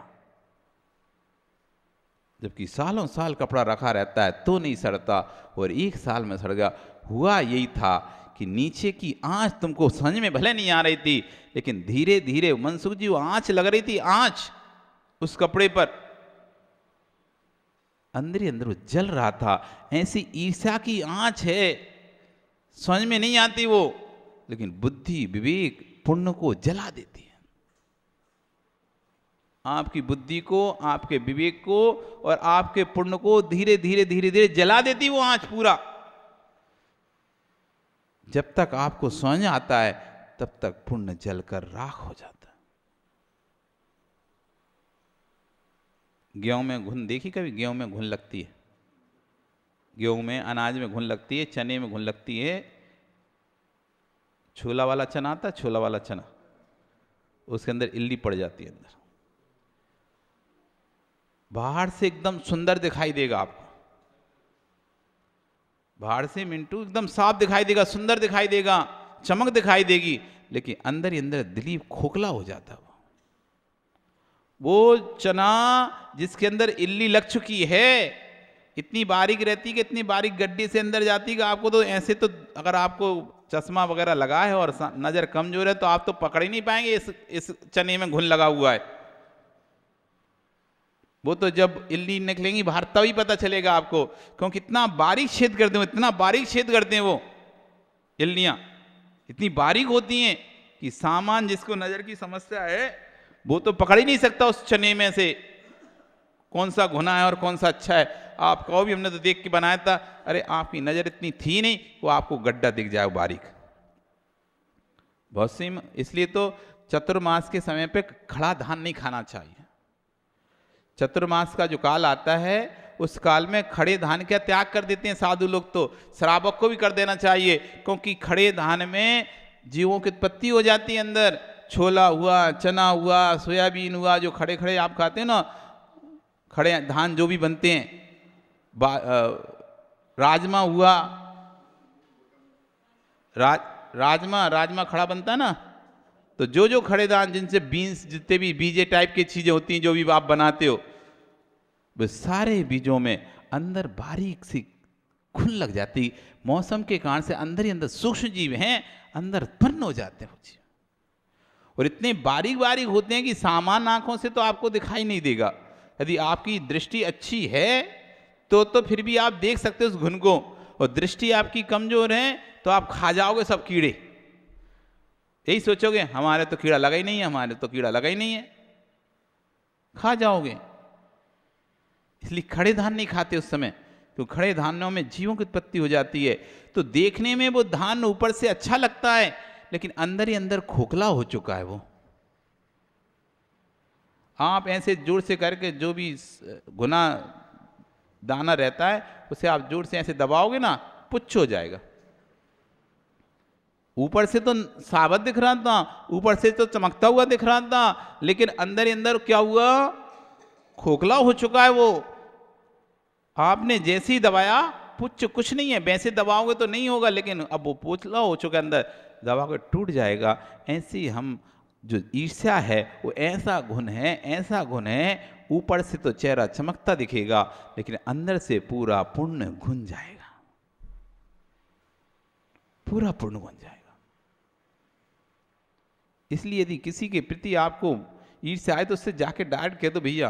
जबकि सालों साल कपड़ा रखा रहता है तो नहीं सड़ता, और 1 साल में सड़ गया। हुआ यही था कि नीचे की आंच तुमको समझ में भले नहीं आ रही थी, लेकिन धीरे धीरे मनसुख जी वो आंच लग रही थी, आंच उस कपड़े पर अंदर ही अंदर वो जल रहा था। ऐसी ईर्ष्या की आंच है, समझ में नहीं आती वो, लेकिन बुद्धि विवेक पुण्य को जला देती है। आपकी बुद्धि को, आपके विवेक को और आपके पुण्य को धीरे धीरे धीरे धीरे जला देती वो आंच पूरा। जब तक आपको समझ आता है तब तक पुण्य जलकर राख हो जाता है। गेहूं में घुन देखी कभी? गेहूं में घुन लगती है, गेहूं में, अनाज में घुन लगती है, चने में घुन लगती है। छोला वाला चना आता है, छोला वाला चना, उसके अंदर इल्ली पड़ जाती है अंदर। बाहर से एकदम सुंदर दिखाई देगा आपको, बाहर से मिंटू एकदम साफ दिखाई देगा, सुंदर दिखाई देगा, चमक दिखाई देगी, लेकिन अंदर ही अंदर दिलीप खोखला हो जाता है। वो चना जिसके अंदर इल्ली लग चुकी है, इतनी बारीक रहती कि इतनी बारीक गड्ढे से अंदर जाती कि आपको तो ऐसे, तो अगर आपको चश्मा वगैरह लगा है और नजर कमजोर है तो आप तो पकड़ ही नहीं पाएंगे इस चने में घुन लगा हुआ है। वो तो जब इल्ली निकलेंगी बाहर तभी पता चलेगा आपको, क्योंकि इतना बारीक छेद करते हैं, इतना बारीक छेद करते हैं वो इल्लियां, इतनी बारीक होती हैं कि सामान जिसको नजर की समस्या है वो तो पकड़ ही नहीं सकता उस चने में से कौन सा गुनाह है और कौन सा अच्छा है। आप कहो भी हमने तो देख के बनाया था, अरे आपकी नज़र इतनी थी नहीं, वो आपको गड्ढा दिख जाए बारीक। बहुत सी, इसलिए तो चतुर्मास के समय पे खड़ा धान नहीं खाना चाहिए। चतुर्मास का जो काल आता है उस काल में खड़े धान क्या त्याग कर देते हैं साधु लोग, तो श्रावक को भी कर देना चाहिए, क्योंकि खड़े धान में जीवों की उत्पत्ति हो जाती है अंदर। छोला हुआ, चना हुआ, सोयाबीन हुआ, जो खड़े खड़े आप खाते हैं ना, खड़े धान जो भी बनते हैं, राजमा हुआ, राजमा खड़ा बनता है ना, तो जो जो खड़े धान जिनसे बीन्स, जितने भी बीजे टाइप की चीजें होती हैं जो भी आप बनाते हो, वो सारे बीजों में अंदर बारीक सी घुन लग जाती। मौसम के कारण से अंदर ही अंदर सूक्ष्म जीव हैं, अंदर उत्पन्न हो जाते हैं वो जीव, और इतने बारीक बारीक होते हैं कि सामान्य आंखों से तो आपको दिखाई नहीं देगा। यदि आपकी दृष्टि अच्छी है तो फिर भी आप देख सकते हो उस घुन को, और दृष्टि आपकी कमजोर है तो आप खा जाओगे सब कीड़े। यही सोचोगे हमारे तो कीड़ा लगा ही नहीं है, हमारे तो कीड़ा लगा ही नहीं है, खा जाओगे। इसलिए खड़े धान नहीं खाते उस समय, तो खड़े धानों में जीवों की उत्पत्ति हो जाती है। तो देखने में वो धान ऊपर से अच्छा लगता है, लेकिन अंदर ही अंदर खोखला हो चुका है वो। आप ऐसे जोर से करके जो भी गुना दाना रहता है उसे आप जोर से ऐसे दबाओगे ना, पुच्छ हो जाएगा। ऊपर से तो साबत दिख रहा था, ऊपर से तो चमकता हुआ दिख रहा था, लेकिन अंदर ही अंदर क्या हुआ, खोखला हो चुका है वो। आपने जैसे ही दबाया, पुच्छ कुछ नहीं है, वैसे दबाओगे तो नहीं होगा, लेकिन अब वो पोचला हो चुका है, अंदर दबा के टूट जाएगा। ऐसे ही हम जो ईर्ष्या है वो ऐसा गुण है, ऐसा गुण है, ऊपर से तो चेहरा चमकता दिखेगा, लेकिन अंदर से पूरा पुण्य घुन जाएगा, पूरा पुण्य घुन जाएगा। इसलिए यदि किसी के प्रति आपको ईर्ष्या आए तो उससे जाके डांट कह दो, भैया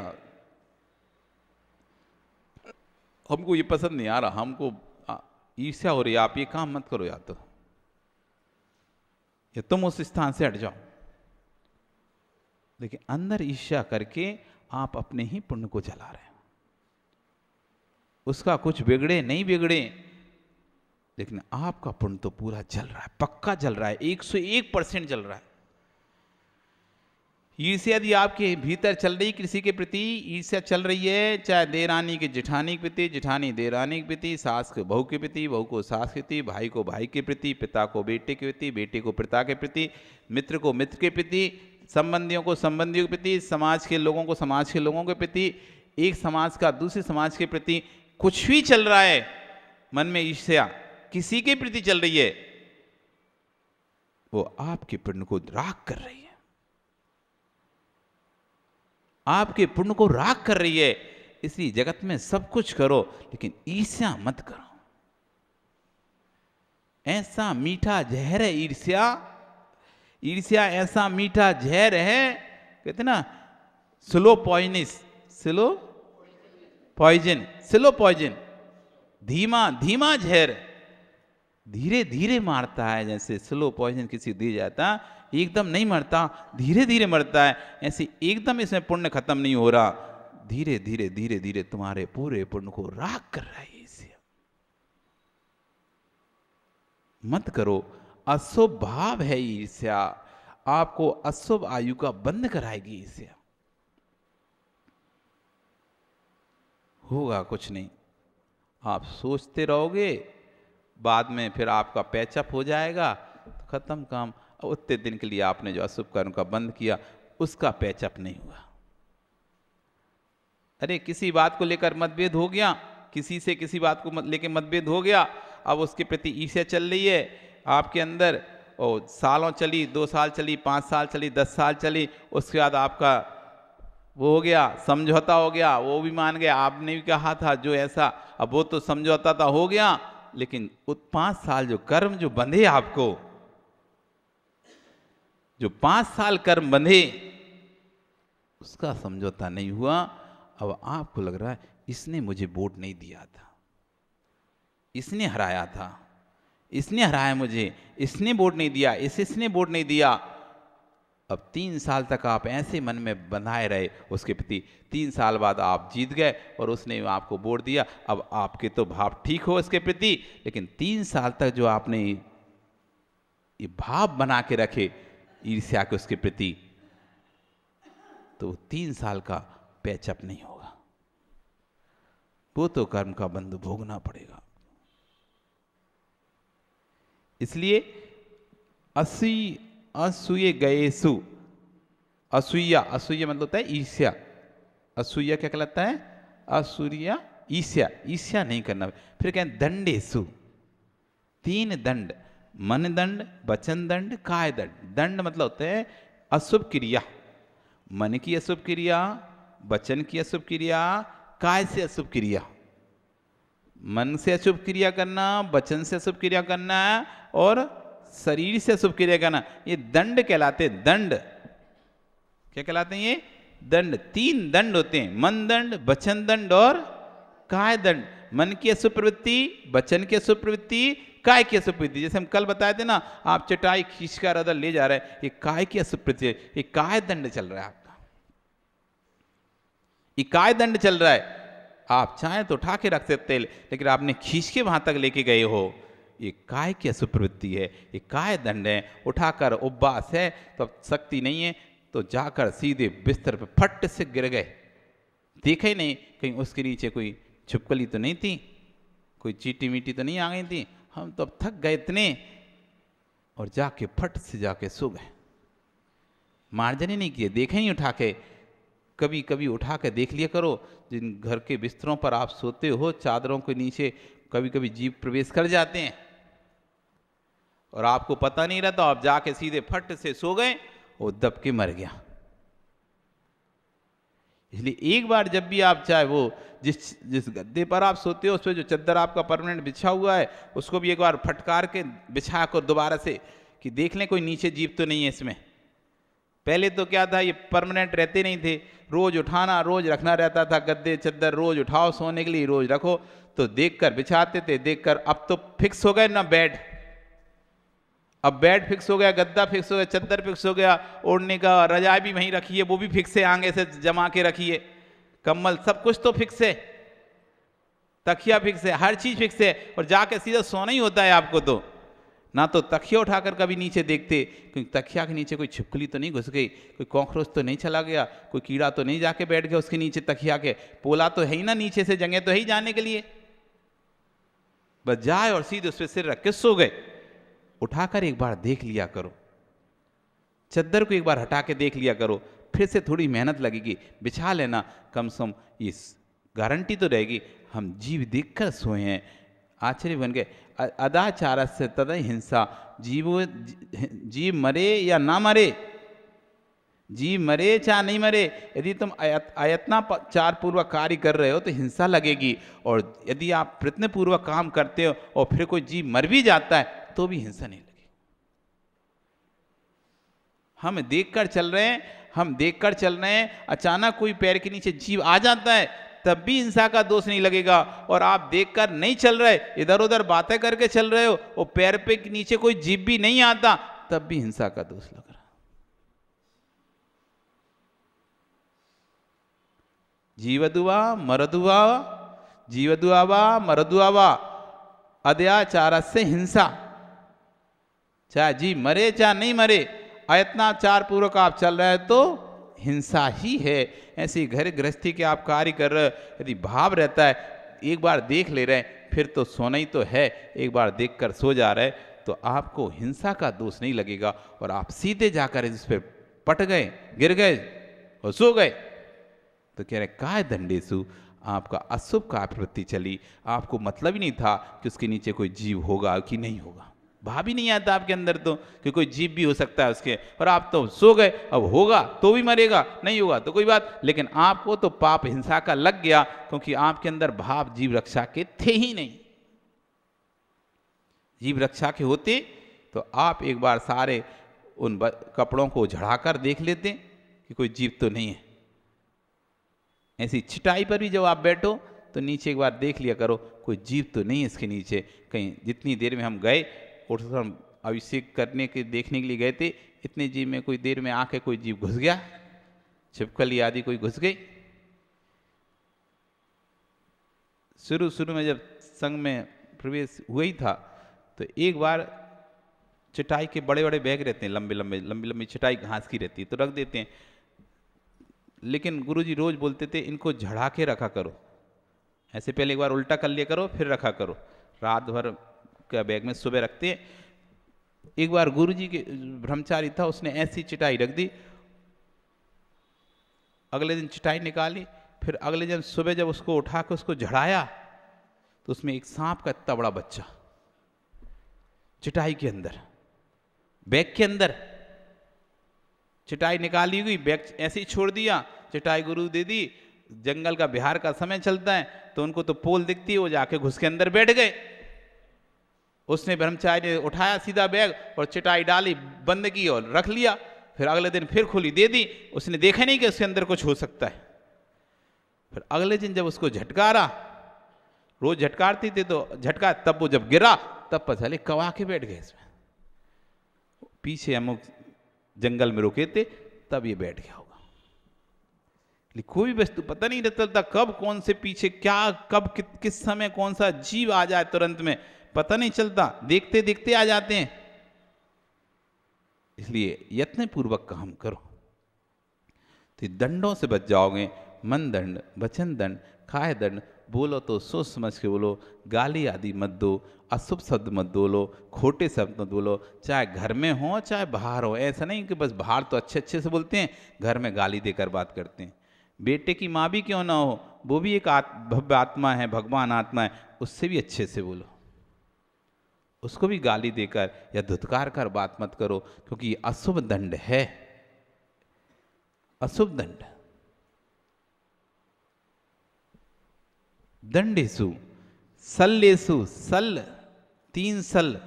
हमको ये पसंद नहीं आ रहा, हमको ईर्ष्या हो रही है, आप ये काम मत करो, या तुम उस स्थान से हट जाओ। लेकिन अंदर ईर्ष्या करके आप अपने ही पुण्य को जला रहे हैं। उसका कुछ बिगड़े नहीं बिगड़े, लेकिन आपका पुण्य तो पूरा जल रहा है, पक्का जल रहा है, 101% जल रहा है। ईर्ष्या यदि आपके भीतर चल रही, किसी के प्रति ईर्ष्या चल रही है, चाहे देरानी के जेठानी के प्रति, जेठानी देरानी के प्रति, सास के बहू के प्रति, बहू को सास के प्रति, भाई को भाई के प्रति, पिता को बेटे के प्रति, बेटे को पिता के प्रति, मित्र को मित्र के प्रति, संबंधियों को संबंधियों के प्रति, समाज के लोगों को समाज के लोगों के प्रति, एक समाज का दूसरे समाज के प्रति, कुछ भी चल रहा है मन में ईर्ष्या किसी के प्रति चल रही है, वो आपके पुण्य को राख कर रही है, आपके पुण्य को राख कर रही है। इसलिए जगत में सब कुछ करो, लेकिन ईर्ष्या मत करो। ऐसा मीठा जहर है ईर्ष्या, ईर्ष्या ऐसा मीठा जहर है, कहते ना स्लो पॉइजनस, स्लो पॉइजन, धीमा धीमा जहर, धीरे धीरे मारता है। जैसे स्लो पॉइजन किसी दी जाता, एकदम नहीं मरता, धीरे धीरे मरता है, ऐसे एकदम इसमें पुण्य खत्म नहीं हो रहा, धीरे धीरे धीरे धीरे तुम्हारे पूरे पुण्य को राख कर रहा है। इसे मत करो, अशुभ भाव है ईर्ष्या, आपको अशुभ आयु का बंध कराएगी ईर्ष्या। होगा कुछ नहीं, आप सोचते रहोगे, बाद में फिर आपका पैचअप हो जाएगा, तो खत्म काम। उतने दिन के लिए आपने जो अशुभ कर्म का बंद किया, उसका पैचअप नहीं हुआ। अरे किसी बात को लेकर मतभेद हो गया, किसी से किसी बात को लेकर मतभेद हो गया, अब उसके प्रति ईर्ष्या चल रही है आपके अंदर, और सालों चली, 2 साल चली, 5 साल चली, 10 साल चली, उसके बाद आपका वो हो गया, समझौता हो गया, वो भी मान गया, आपने भी कहा था जो ऐसा, अब वो तो समझौता था हो गया, लेकिन 5 साल जो कर्म जो बंधे आपको, जो 5 साल कर्म बंधे, उसका समझौता नहीं हुआ। अब आपको लग रहा है इसने मुझे वोट नहीं दिया था, इसने हराया था, इसने हराया मुझे, इसने वोट नहीं दिया, इसने वोट नहीं दिया, अब 3 साल तक आप ऐसे मन में बनाए रहे उसके प्रति। 3 साल बाद आप जीत गए और उसने आपको वोट दिया। अब आपके तो भाव ठीक हो इसके प्रति, लेकिन 3 साल तक जो आपने ये भाव बना के रखे ईर्ष्या के उसके प्रति, तो 3 साल का पैचअप नहीं होगा, वो तो कर्म का बंध भोगना पड़ेगा। इसलिए असूये गएसु, असूया, असूया मतलब होता है ईर्ष्या। असूया क्या कहलाता है? असूया ईर्ष्या, ईर्ष्या नहीं करना। फिर कहें दंडेसु, 3 दंड, मन दंड, वचन दंड, काय दंड। दंड मतलब होते हैं अशुभ क्रिया, मन की अशुभ क्रिया, वचन की अशुभ क्रिया, काय से अशुभ क्रिया। मन से अशुभ क्रिया करना, वचन से अशुभ क्रिया करना और शरीर से अशुभ क्रिया करना, ये दंड कहलाते हैं। दंड क्या कहलाते हैं? ये दंड। 3 दंड होते हैं, मन दंड, वचन दंड और काय दंड। मन की अशुभ प्रवृत्ति, वचन की अशुभ प्रवृत्ति, काय की अशुभ प्रवृत्ति। जैसे हम कल बताए थे ना, आप चटाई खींच कर उधर ले जा रहे हैं, ये काय की अशुभ प्रवृत्ति है, ये काय दंड चल रहा है आपका, ये काय दंड चल रहा है। आप चाहें तो उठा के रख सकते हैं, लेकिन आपने खींच के वहां तक लेके गए हो, ये काय की अशुभ प्रवृत्ति है, ये काय दंड है। उठाकर उपवास है तो अब शक्ति नहीं है, तो जाकर सीधे बिस्तर पे फट से गिर गए, देखा ही नहीं कहीं उसके नीचे कोई छिपकली तो नहीं थी, कोई चीटी मीटी तो नहीं आ गई थी। हम तो अब थक गए इतने, और जाके फट से जाके सो गए, मार्जन ही नहीं किए, देखा ही उठा के। कभी कभी उठा के देख लिया करो, जिन घर के बिस्तरों पर आप सोते हो, चादरों के नीचे कभी कभी जीव प्रवेश कर जाते हैं और आपको पता नहीं रहता, आप जाके सीधे फट से सो गए और दब के मर गया। इसलिए एक बार जब भी आप, चाहे वो जिस गद्दे पर आप सोते हो उस पर जो चादर आपका परमानेंट बिछा हुआ है, उसको भी एक बार फटकार के बिछा कर दोबारा से कि देख लें कोई नीचे जीव तो नहीं है इसमें। पहले तो क्या था, ये परमानेंट रहते नहीं थे, रोज उठाना रोज रखना रहता था, गद्दे चादर रोज उठाओ सोने के लिए, रोज रखो, तो देखकर बिछाते थे, देखकर। अब तो फिक्स हो गए ना बेड, अब बेड फिक्स हो गया, गद्दा फिक्स हो गया, चादर फिक्स हो गया, ओढ़ने का रजाई भी वहीं रखी है, वो भी फिक्स है, आगे से जमा के रखी है, कम्बल सब कुछ तो फिक्स है, तकिया फिक्स है, हर चीज फिक्स है, और जाके सीधा सोना ही होता है आपको। तो ना तो तकिया उठाकर कभी नीचे देखते, क्योंकि तकिया के नीचे कोई छिपकली तो नहीं घुस गई, कोई कॉकरोच तो नहीं चला गया, कोई कीड़ा तो नहीं जाके बैठ गया उसके नीचे, तकिया के पोला तो है ही ना, नीचे से जगह तो है ही जाने के लिए। बस जाए और सीधे उस पर सिर रख के सो गए। उठाकर एक बार देख लिया करो, चद्दर को एक बार हटा के देख लिया करो, फिर से थोड़ी मेहनत लगेगी, बिछा लेना, कम से कम इस गारंटी तो रहेगी हम जीव देखकर सोए हैं। आश्चर्य बन गए। अदाचार से तद हिंसा, जीव मरे या ना मरे, जीव मरे चाहे नहीं मरे, यदि तुम आयत्नाचार पूर्वक कार्य कर रहे हो तो हिंसा लगेगी, और यदि आप प्रयत्न पूर्वक काम करते हो और फिर कोई जीव मर भी जाता है तो भी हिंसा नहीं लगेगी। हम देखकर चल रहे हैं, हम देखकर चल रहे हैं, अचानक कोई पैर के नीचे जीव आ जाता है तब भी हिंसा का दोष नहीं लगेगा। और आप देखकर नहीं चल रहे, इधर उधर बातें करके चल रहे हो और पैर पे नीचे कोई जीव भी नहीं आता, तब भी हिंसा का दोष लग रहा। जीवदुआ मरदुआ, जीवदुआवा मरदुआवा, अत्याचार से हिंसा, चाहे जीव मरे चाहे नहीं मरे, अयत्नाचार पूर्वक आप चल रहे हैं तो हिंसा ही है। ऐसी घर गृहस्थी के आप कार्य कर रहे, यदि भाव रहता है, एक बार देख ले रहे फिर तो सोना ही तो है, एक बार देखकर सो जा रहे तो आपको हिंसा का दोष नहीं लगेगा, और आप सीधे जाकर इस पर पट गए, गिर गए और सो गए, तो कह रहे काय दंडेसु, आपका अशुभ का प्रवृत्ति चली, आपको मतलब ही नहीं था कि उसके नीचे कोई जीव होगा कि नहीं होगा, भाव ही नहीं आता आपके अंदर तो कि कोई जीव भी हो सकता है उसके, और आप तो सो गए। अब होगा तो भी मरेगा, नहीं होगा तो कोई बात, लेकिन आपको तो पाप हिंसा का लग गया, क्योंकि आपके अंदर भाव जीव रक्षा के थे ही नहीं। जीव रक्षा के होते तो आप एक बार सारे उन कपड़ों को झड़ाकर देख लेते कि कोई जीव तो नहीं है। ऐसी छिटाई पर भी जब आप बैठो तो नीचे एक बार देख लिया करो, कोई जीव तो नहीं है इसके नीचे कहीं। जितनी देर में हम गए और हम अभिषेक करने के देखने के लिए गए थे, इतने जीव में कोई देर में आके कोई जीव घुस गया, छिपकली आदि कोई घुस गई। शुरू शुरू में जब संघ में प्रवेश हुआ ही था तो एक बार चटाई के बड़े बड़े बैग रहते हैं, लंबे लंबी चटाई घास की रहती है, तो रख देते हैं। लेकिन गुरुजी रोज बोलते थे इनको झड़ा के रखा करो, ऐसे पहले एक बार उल्टा कर लिया करो फिर रखा करो, रात भर का बैग में सुबह रखते हैं। एक बार गुरुजी के ब्रह्मचारी था, उसने ऐसी चटाई रख दी, अगले दिन चटाई निकाली, फिर अगले दिन सुबह जब उसको उठा के उसको झड़ाया तो उसमें एक सांप का इतना बड़ा बच्चा चटाई के अंदर, बैग के अंदर। चटाई निकाली हुई, बैग ऐसे ही छोड़ दिया, चटाई गुरु दे दी। जंगल का बिहार का समय चलता है तो उनको तो पोल दिखती है, वो जाके घुस के अंदर बैठ गए। उसने ब्रह्मचारी ने उठाया सीधा बैग और चटाई डाली, बंद की और रख लिया। फिर अगले दिन फिर खुली, दे दी, उसने देखा नहीं कि उसके अंदर कुछ हो सकता है। फिर अगले दिन जब उसको झटकारा, रोज झटकारती थी तो झटका, तब वो जब गिरा तब पता चले कवा के बैठ गए इसमें। पीछे हम जंगल में रुके थे तब ये बैठ गया होगा। कोई वस्तु पता नहीं चलता कब कौन से पीछे क्या, कब किस समय कौन सा जीव आ जाए, तुरंत में पता नहीं चलता, देखते देखते आ जाते हैं। इसलिए यत्न पूर्वक काम करो तो दंडों से बच जाओगे। मन दंड, वचन दंड, काय दंड। बोलो तो सोच समझ के बोलो, गाली आदि मत दो, अशुभ शब्द मत बोलो, खोटे शब्द मत बोलो, चाहे घर में हो चाहे बाहर हो। ऐसा नहीं कि बस बाहर तो अच्छे अच्छे से बोलते हैं, घर में गाली देकर बात करते हैं। बेटे की माँ भी क्यों ना हो, वो भी एक भव्य आत्मा है, भगवान आत्मा है, उससे भी अच्छे से बोलो, उसको भी गाली देकर या धुतकार कर बात मत करो, क्योंकि ये अशुभ दंड है, अशुभ दंड। दंडेसु सल्लेसु, सल 3 सल,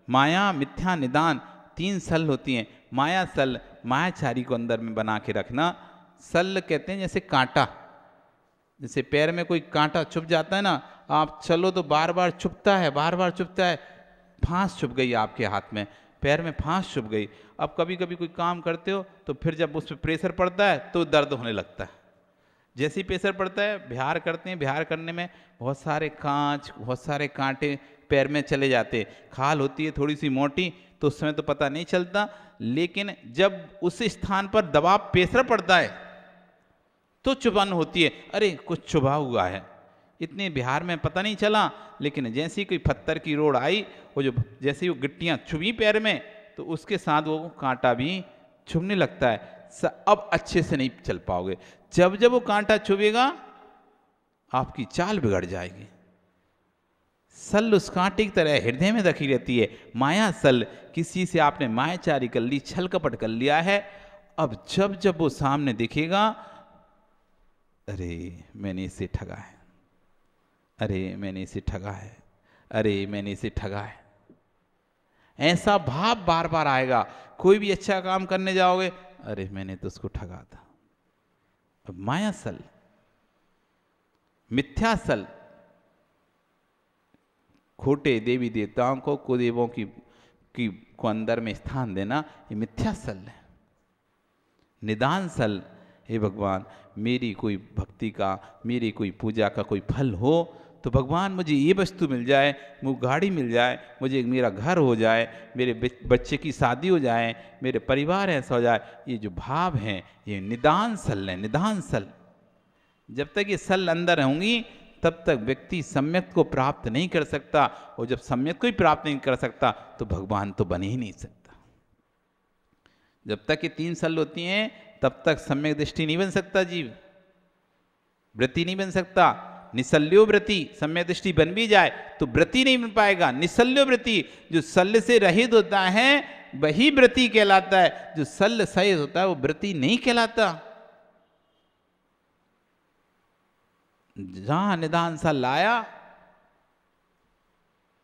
माया मिथ्या निदान 3 सल होती हैं। माया सल, मायाचारी को अंदर में बना के रखना। सल कहते हैं जैसे कांटा, जैसे पैर में कोई कांटा चुभ जाता है ना, आप चलो तो बार बार चुभता है, बार बार चुभता है। फांस चुभ गई आपके हाथ में, पैर में फांस चुभ गई। अब कभी कभी कोई काम करते हो तो फिर जब उस पर प्रेशर पड़ता है तो दर्द होने लगता है। जैसे ही प्रेशर पड़ता है, बिहार करते हैं, बिहार करने में बहुत सारे कांच, बहुत सारे कांटे पैर में चले जाते हैं। खाल होती है थोड़ी सी मोटी, तो उस समय तो पता नहीं चलता, लेकिन जब उस स्थान पर दबाव प्रेशर पड़ता है तो चुभन होती है, अरे कुछ चुभा हुआ है। इतने बिहार में पता नहीं चला, लेकिन जैसे ही कोई पत्थर की रोड आई, वो जो जैसे ही वो गिट्टियाँ चुभी पैर में, तो उसके साथ वो कांटा भी चुभने लगता है। अब अच्छे से नहीं चल पाओगे। जब जब वो कांटा चुभेगा आपकी चाल बिगड़ जाएगी। सल उस कांटे की तरह हृदय में रखी रहती है। माया सल, किसी से आपने मायाचारी कर ली, छल कपट कर लिया है, अब जब जब वो सामने दिखेगा, अरे मैंने इसे ठगा है, अरे मैंने इसे ठगा है, अरे मैंने इसे ठगा है, ऐसा भाव बार बार आएगा। कोई भी अच्छा काम करने जाओगे, अरे मैंने तो उसको ठगा था। अब माया सल, मिथ्या सल, खोटे देवी देवताओं को, कुदेवों की को अंदर में स्थान देना, ये मिथ्या सल है। निदान सल, हे भगवान मेरी कोई भक्ति का, मेरी कोई पूजा का कोई फल हो तो भगवान मुझे ये वस्तु मिल जाए, मुझे गाड़ी मिल जाए, मुझे मेरा घर हो जाए, मेरे बच्चे की शादी हो जाए, मेरे परिवार ऐसा हो जाए। ये जो भाव हैं ये निदान सल है, निदान सल। जब तक ये सल अंदर होंगी तब तक व्यक्ति सम्यक को प्राप्त नहीं कर सकता, और जब सम्यक को ही प्राप्त नहीं कर सकता तो भगवान तो बन ही नहीं सकता। जब तक ये 3 सल होती हैं तब तक सम्यक दृष्टि नहीं बन सकता जीव, वृत्ति नहीं बन सकता। निसल्यो वृत्ति, सम्यक दृष्टि बन भी जाए तो वृत्ति नहीं बन पाएगा। निसल्यो वृत्ति, जो सल से रहित होता है वही वृत्ति कहलाता है, जो सल सहित होता है वो वृत्ति नहीं कहलाता। जहां निदान सा लाया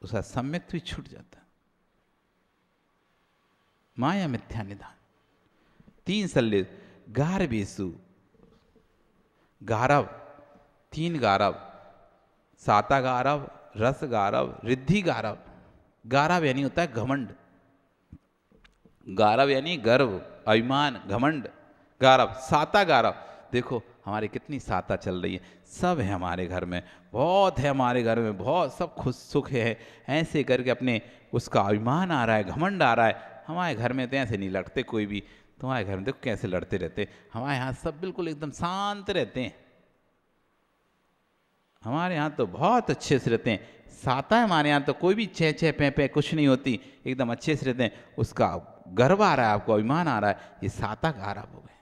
उसका सम्यक भी छूट जाता। माया मिथ्या निदान 3 सल्ले। गारवेसु, गारव 3 गारव, साता गारव, रस गारव, रिद्धि गारव। गारव यानी होता है घमंड, गारव यानी गर्व, अभिमान, घमंड। गारव, साता गारव। देखो हमारी कितनी साता चल रही है, सब है हमारे घर में, बहुत है हमारे घर में, बहुत सब खुश सुख है। ऐसे करके अपने उसका अभिमान आ रहा है, घमंड आ रहा है। हमारे घर में तो ऐसे नहीं लड़ते कोई भी। तुम्हारे घर में देखो कैसे लड़ते रहते हैं। हमारे यहाँ सब बिल्कुल एकदम शांत रहते हैं। हमारे यहाँ तो बहुत अच्छे से रहते हैं। साता है हमारे यहाँ तो कोई भी चह चह पे पे कुछ नहीं होती, एकदम अच्छे से रहते हैं। उसका गर्व आ रहा है, आपको अभिमान आ रहा है, ये साता गारव हो गए।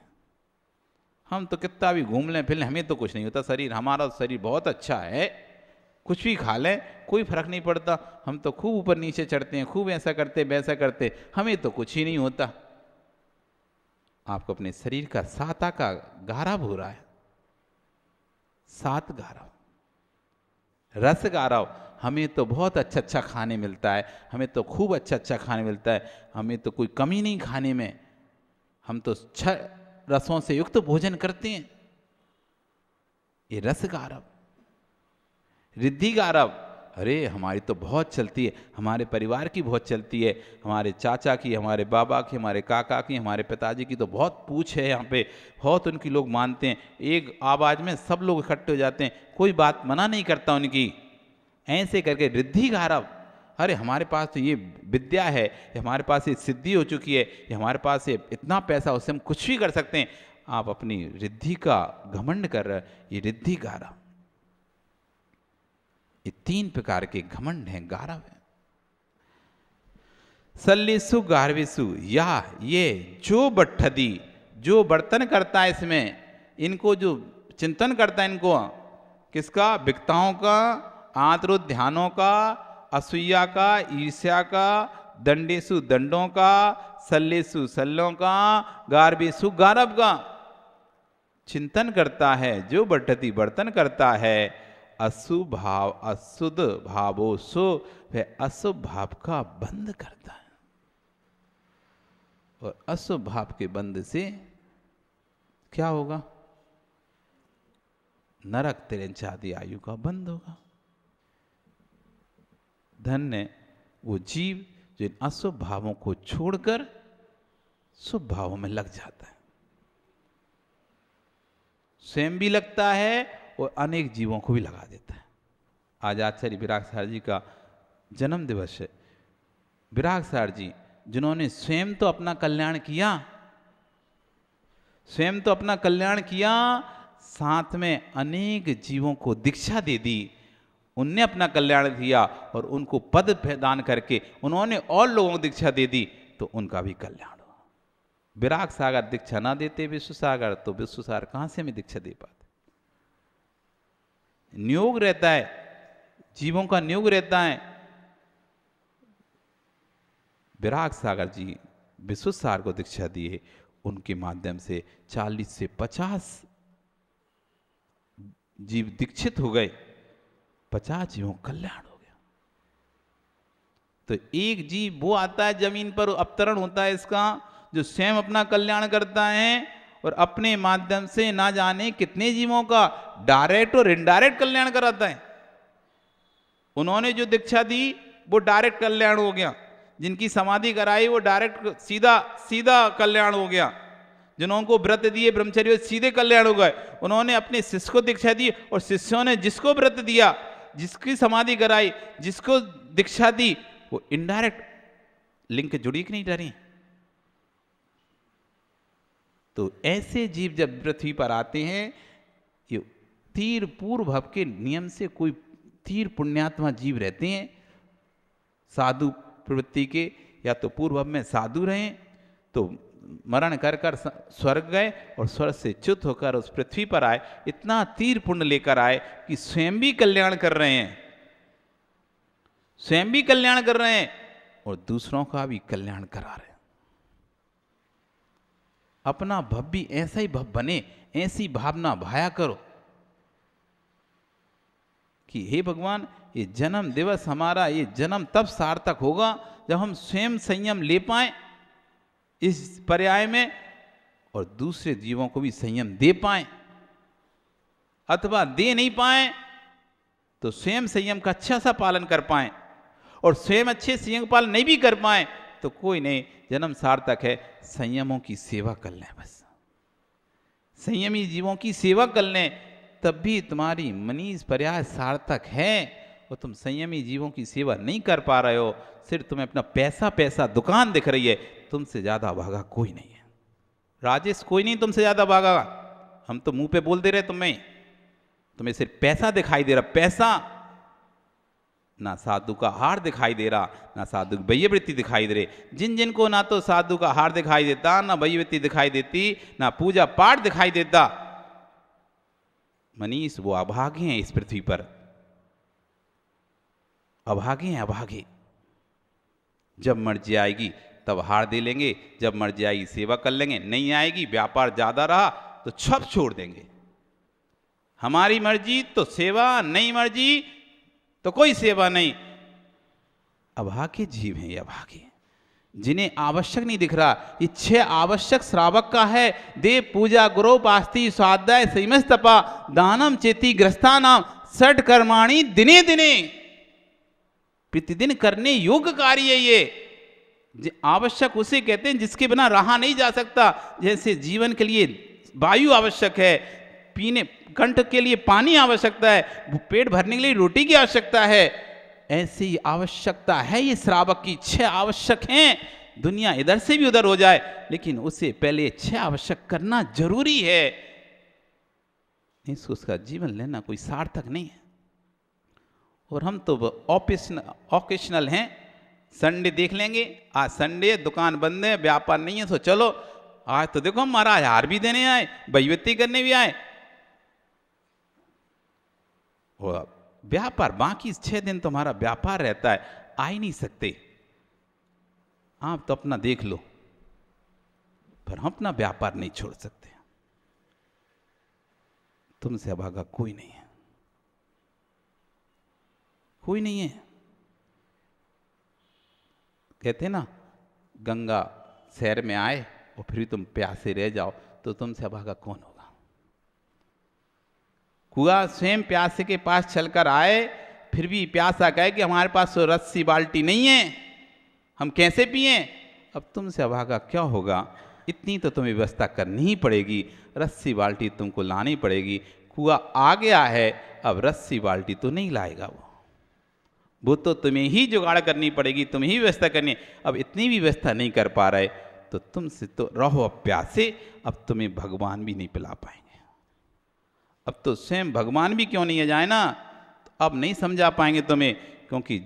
हम तो कितना भी घूम लें फिर लें, हमें तो कुछ नहीं होता। शरीर हमारा शरीर बहुत अच्छा है, कुछ भी खा लें कोई फर्क नहीं पड़ता। हम तो खूब ऊपर नीचे चढ़ते हैं, खूब ऐसा करते वैसा करते, हमें तो कुछ ही नहीं होता। आपको अपने शरीर का साता का गारव हो रहा है। सात गारव, रस गारव। हमें तो बहुत अच्छा अच्छा खाने मिलता है, हमें तो खूब अच्छा अच्छा खाने मिलता है, हमें तो कोई कमी नहीं खाने में। हम तो 6 रसों से युक्त भोजन करते हैं। ये रस गारव। रिद्धि गारव, अरे हमारी तो बहुत चलती है, हमारे परिवार की बहुत चलती है, हमारे चाचा की, हमारे बाबा की, हमारे काका की, हमारे पिताजी की तो बहुत पूछ है यहाँ पे। बहुत उनकी लोग मानते हैं, एक आवाज़ में सब लोग इकट्ठे हो जाते हैं, कोई बात मना नहीं करता उनकी। ऐसे करके रिद्धि गारव। अरे हमारे पास तो ये विद्या है, ये हमारे पास ये सिद्धि हो चुकी है, ये हमारे पास ये इतना पैसा, उससे हम कुछ भी कर सकते हैं। आप अपनी रिद्धि का घमंड कर रहे हैं, ये रिद्धि गारव। ये 3 प्रकार के घमंड हैं, गारव है। सल्लिसु गारविसु, या ये जो बट्ठदी, जो बर्तन करता है इसमें, इनको जो चिंतन करता है, इनको किसका, विक्ताओं का, आत्रोध्यानों का, असूया का, ईर्ष्या का, दंडेसु दंडों का, सल्लेसु सल्लों का, गारवेसु गारव का चिंतन करता है। जो बट्ठती बर्तन करता है, अशुभ भाव अशुद्ध भावो सो, वह अशुभ भाव का बंध करता है। और अशुभ भाव के बंध से क्या होगा, नरक तिरंच आदि आयु का बंध होगा। धन्य वो जीव जो इन अशुभ भावों को छोड़कर शुभ भावों में लग जाता है। स्वयं भी लगता है और अनेक जीवों को भी लगा देता है। आज आचार्य विराग सार जी का जन्म दिवस है। विराग सार जी जिन्होंने स्वयं तो अपना कल्याण किया, स्वयं तो अपना कल्याण किया, साथ में अनेक जीवों को दीक्षा दे दी। उनने अपना कल्याण किया और उनको पद प्रदान करके उन्होंने और लोगों को दीक्षा दे दी, तो उनका भी कल्याण हुआ। विराग सागर दीक्षा ना देते विश्व सागर, तो विश्व सागर कहां से हमें दीक्षा दे पाते। नियोग रहता है, जीवों का नियोग रहता है। विराग सागर जी विश्व सागर को दीक्षा दिए, उनके माध्यम से 40 से 50 जीव दीक्षित हो गए, 50 जीवों कल्याण हो गया। तो एक जीव वो आता है जमीन पर, अवतरण होता है इसका, जो स्वयं अपना कल्याण करता है और अपने माध्यम से ना जाने कितने जीवों का डायरेक्ट और इनडायरेक्ट कल्याण कराता है। उन्होंने जो दीक्षा दी वो डायरेक्ट कल्याण हो गया, जिनकी समाधि कराई वो डायरेक्ट सीधा सीधा कल्याण हो गया, जिन्होंने व्रत दिए ब्रह्मचर्य सीधे कल्याण हो गए। उन्होंने अपने शिष्य को दीक्षा दी और शिष्यों ने जिसको व्रत दिया, जिसकी समाधि कराई, जिसको दीक्षा दी, वो इनडायरेक्ट लिंक जुड़ी कि नहीं डरी। तो ऐसे जीव जब पृथ्वी पर आते हैं, ये तीर पूर्व भाव के नियम से कोई तीर पुण्यात्मा जीव रहते हैं, साधु प्रवृत्ति के, या तो पूर्व भाव में साधु रहे तो मरण कर कर स्वर्ग गए और स्वर्ग से च्युत होकर उस पृथ्वी पर आए, इतना तीर पुण्य लेकर आए कि स्वयं भी कल्याण कर रहे हैं, स्वयं भी कल्याण कर रहे हैं और दूसरों का भी कल्याण करा रहे हैं। अपना भव भी ऐसा ही भव बने, ऐसी भावना भाया करो कि हे भगवान, ये जन्म दिवस हमारा, ये जन्म तब सार्थक होगा जब हम स्वयं संयम ले पाए इस पर्याय में और दूसरे जीवों को भी संयम दे पाए, अथवा दे नहीं पाए तो स्वयं संयम का अच्छा सा पालन कर पाए, और स्वयं अच्छे संयम पालन नहीं भी कर पाए तो कोई नहीं, जन्म सार्थक है। संयमों की सेवा कर लें, बस संयमी जीवों की सेवा कर लें, तब भी तुम्हारी मनीष प्रयास सार्थक है। और तुम संयमी जीवों की सेवा नहीं कर पा रहे हो, सिर्फ तुम्हें अपना पैसा पैसा दुकान दिख रही है, तुमसे ज्यादा भागा कोई नहीं है। राजेश, कोई नहीं तुमसे ज्यादा भागा। हम तो मुंह पे बोल दे रहे तुम्हें सिर्फ पैसा दिखाई दे रहा, पैसा। ना साधु का हार दिखाई दे रहा, ना साधु की वैयवृत्ति दिखाई दे रही। जिन जिन को ना तो साधु का हार दिखाई देता, ना वैयवृत्ति दिखाई देती, ना पूजा पाठ दिखाई देता, मनीष वो अभागे हैं इस पृथ्वी पर, अभागे हैं, अभागे। जब मर्जी आएगी तब हार दे लेंगे, जब मर्जी आएगी सेवा कर लेंगे, नहीं आएगी व्यापार ज्यादा रहा तो छप छोड़ देंगे। हमारी मर्जी तो सेवा, नहीं मर्जी तो कोई सेवा नहीं। अभागे जीव हैं ये, अभागे, जिन्हें आवश्यक नहीं दिख रहा। ये 6 आवश्यक श्रावक का है। देव पूजा, गुरु पास्ति, स्वाध्याय, संयमस तपा, दानम चेति ग्रस्तानाम, षट कर्माणि दिने दिने, प्रतिदिन करने योग्य कार्य है ये। आवश्यक उसे कहते हैं जिसके बिना रहा नहीं जा सकता। जैसे जीवन के लिए वायु आवश्यक है, पीने कंठ के लिए पानी आवश्यकता है, पेट भरने के लिए रोटी की आवश्यकता है, ऐसी आवश्यकता है ये श्रावक की। 6 आवश्यक हैं। दुनिया इधर से भी उधर हो जाए, लेकिन उससे पहले 6 आवश्यक करना जरूरी है। उसका जीवन लेना कोई सार्थक नहीं है। और हम तो ऑकेशनल हैं। संडे देख लेंगे, आज संडे, दुकान बंद है, व्यापार नहीं है, तो चलो आज तो देखो महाराज हार भी देने आए, वैयवृत्ति करने भी आए। व्यापार बाकी 6 दिन तुम्हारा व्यापार रहता है, आ ही नहीं सकते। आप तो अपना देख लो, पर हम अपना व्यापार नहीं छोड़ सकते। तुमसे अभागा कोई नहीं है, कोई नहीं है। कहते ना, गंगा शहर में आए और फिर भी तुम प्यासे रह जाओ, तो तुमसे अभागा कौन होगा। कुआं स्वयं प्यासे के पास चलकर आए, फिर भी प्यासा कहे कि हमारे पास तो रस्सी बाल्टी नहीं है, हम कैसे पिए। अब तुमसे अभागा क्या होगा। इतनी तो तुम्हें व्यवस्था करनी ही पड़ेगी, रस्सी बाल्टी तुमको लानी पड़ेगी। कुआं आ गया है, अब रस्सी बाल्टी तो नहीं लाएगा वो तो तुम्हें ही जुगाड़ करनी पड़ेगी, तुम्हें ही व्यवस्था करनी है। अब इतनी भी व्यवस्था नहीं कर पा रहे तो तुमसे तो रहो अब प्यासे। अब तुम्हें भगवान भी नहीं पिला पाएंगे। अब तो स्वयं भगवान भी क्यों नहीं आ जाए ना, तो अब नहीं समझा पाएंगे तुम्हें। क्योंकि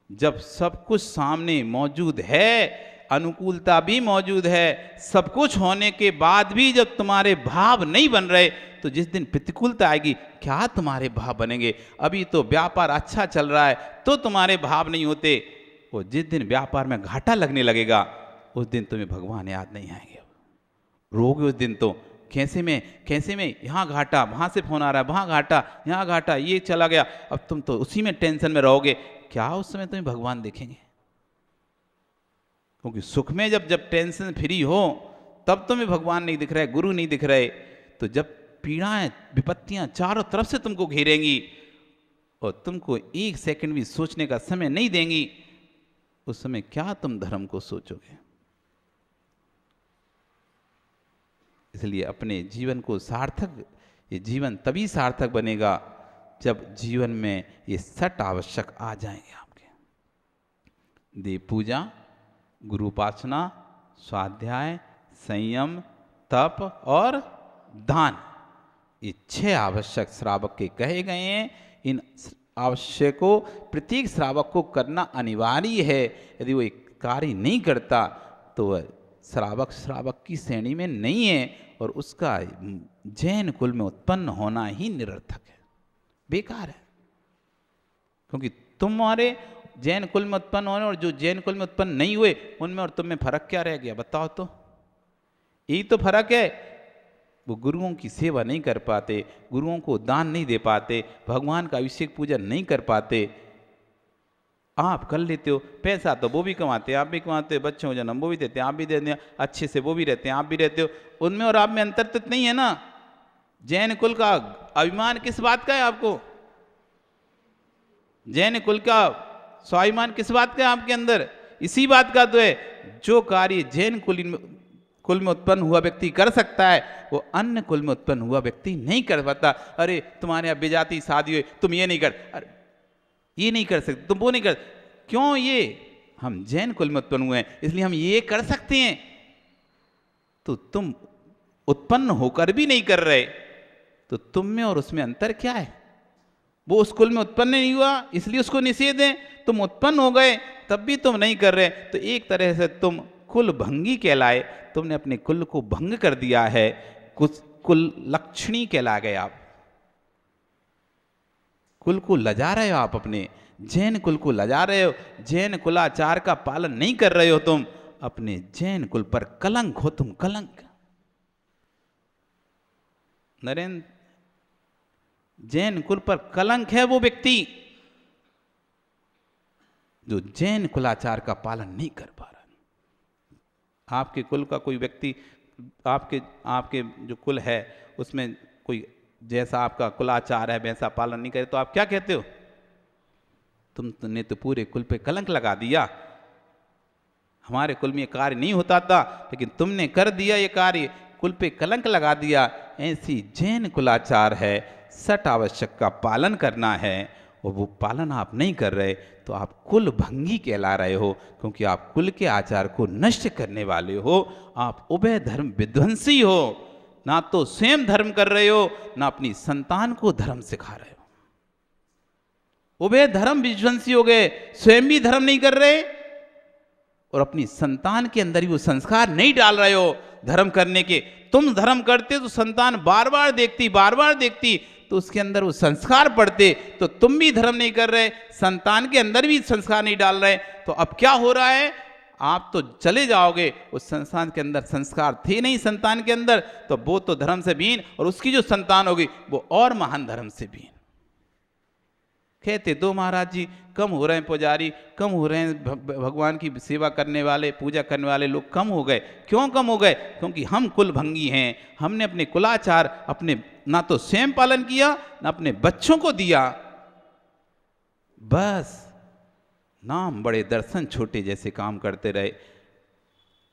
जब सब कुछ सामने मौजूद है, अनुकूलता भी मौजूद है, सब कुछ होने के बाद भी जब तुम्हारे भाव नहीं बन रहे, तो जिस दिन प्रतिकूलता आएगी क्या तुम्हारे भाव बनेंगे। अभी तो व्यापार अच्छा चल रहा है तो तुम्हारे भाव नहीं होते, और जिस दिन व्यापार में घाटा लगने लगेगा उस दिन तुम्हें भगवान याद नहीं आएंगे। रोगे उस दिन तो कैसे में यहाँ घाटा, वहाँ से फोन आ रहा है, वहाँ घाटा, यहाँ घाटा, ये चला गया। अब तुम तो उसी में टेंशन में रहोगे, क्या उस समय तुम्हें भगवान देखेंगे। क्योंकि सुख में जब टेंशन फ्री हो तब तुम्हें भगवान नहीं दिख रहे, गुरु नहीं दिख रहे। तो जब पीड़ाएं, विपत्तियां चारों तरफ से तुमको घेरेंगी और तुमको 1 सेकंड भी सोचने का समय नहीं देंगी, उस समय क्या तुम धर्म को सोचोगे। इसलिए अपने जीवन को सार्थक, ये जीवन तभी सार्थक बनेगा जब जीवन में ये 6 आवश्यक आ जाएंगे आपके। देव पूजा, गुरु उपासना, स्वाध्याय, संयम, तप और दान, ये 6 आवश्यक श्रावक के कहे गए हैं। इन आवश्यक को प्रत्येक श्रावक को करना अनिवार्य है। यदि वो एक कार्य नहीं करता तो वह श्रावक की श्रेणी में नहीं है, और उसका जैन कुल में उत्पन्न होना ही निरर्थक है, बेकार है। क्योंकि तुम्हारे जैन कुल में उत्पन्न होने और जो जैन कुल में उत्पन्न नहीं हुए उनमें और तुम में फर्क क्या रह गया, बताओ तो। यही तो फर्क है। वो गुरुओं की सेवा नहीं कर पाते, गुरुओं को दान नहीं दे पाते, भगवान का अभिषेक पूजा नहीं कर पाते। आप कर लेते हो, पैसा तो वो भी कमाते हैं, आप भी कमाते हो, बच्चों को जन्म वो भी देते हैं, आप भी देते हैं, अच्छे से वो भी रहते हैं, आप भी रहते हो। उनमें और आप में अंतर तो नहीं है ना। जैन कुल का अभिमान किस बात का है आपको, जैन कुल का स्वाभिमान किस बात का है आपके अंदर, इसी बात का तो है, जो कार्य जैन कुल में उत्पन्न हुआ व्यक्ति कर सकता है वो अन्य कुल में उत्पन्न हुआ व्यक्ति नहीं कर पाता। अरे तुम्हारे यहाँ बेजाती शादी हुई, तुम ये नहीं कर, अरे ये नहीं कर सकते, तुम वो नहीं कर, क्यों? ये हम जैन कुल में उत्पन्न हुए हैं इसलिए हम ये कर सकते हैं। तो तुम उत्पन्न होकर भी नहीं कर रहे, तो तुम में और उसमें अंतर क्या है? वो उस कुल में उत्पन्न नहीं हुआ इसलिए उसको निषेध है, तुम उत्पन्न हो गए तब भी तुम नहीं कर रहे, तो एक तरह से तुम कुल भंगी कहलाए, तुमने अपने कुल को भंग कर दिया है, कुछ कुल लक्षणी कहला गए आप, कुल को लजा रहे हो आप, अपने जैन कुल को लजा रहे हो, जैन कुलाचार का पालन नहीं कर रहे हो, तुम अपने जैन कुल पर कलंक हो, तुम कलंक। नरेंद्र, जैन कुल पर कलंक है वो व्यक्ति जो जैन कुलाचार का पालन नहीं कर पा रहा। आपके कुल का कोई व्यक्ति, आपके जो कुल है उसमें कोई जैसा आपका कुलाचार है वैसा पालन नहीं करे तो आप क्या कहते हो? तुमने तो पूरे कुल पे कलंक लगा दिया। हमारे कुल में ये कार्य नहीं होता था लेकिन तुमने कर दिया ये कार्य, कुल पे कलंक लगा दिया। ऐसी जैन कुलाचार है, सठ आवश्यक का पालन करना है और वो पालन आप नहीं कर रहे तो आप कुल भंगी कहला रहे हो, क्योंकि आप कुल के आचार को नष्ट करने वाले हो। आप उभय धर्म विध्वंसी हो, ना तो स्वयं धर्म कर रहे हो ना अपनी संतान को धर्म सिखा रहे हो। उभय धर्म विध्वंसी हो गए, स्वयं भी धर्म नहीं कर रहे और अपनी संतान के अंदर भी वो संस्कार नहीं डाल रहे हो धर्म करने के। तुम धर्म करते तो संतान बार बार देखती तो उसके अंदर वो संस्कार पड़ते, तो तुम भी धर्म नहीं कर रहे, संतान के अंदर भी संस्कार नहीं डाल रहे, तो अब क्या हो रहा है? आप तो चले जाओगे, उस संस्थान के अंदर संस्कार थे नहीं संतान के अंदर, तो वो तो धर्म से भीन और उसकी जो संतान होगी वो और महान धर्म से भीन। कहते दो महाराज जी कम हो रहे हैं, पुजारी कम हो रहे हैं, भगवान की सेवा करने वाले पूजा करने वाले लोग कम हो गए। क्यों कम हो गए? क्योंकि हम कुल भंगी हैं, हमने अपने कुलाचार अपने ना तो स्वयं पालन किया ना अपने बच्चों को दिया, बस नाम बड़े दर्शन छोटे जैसे काम करते रहे,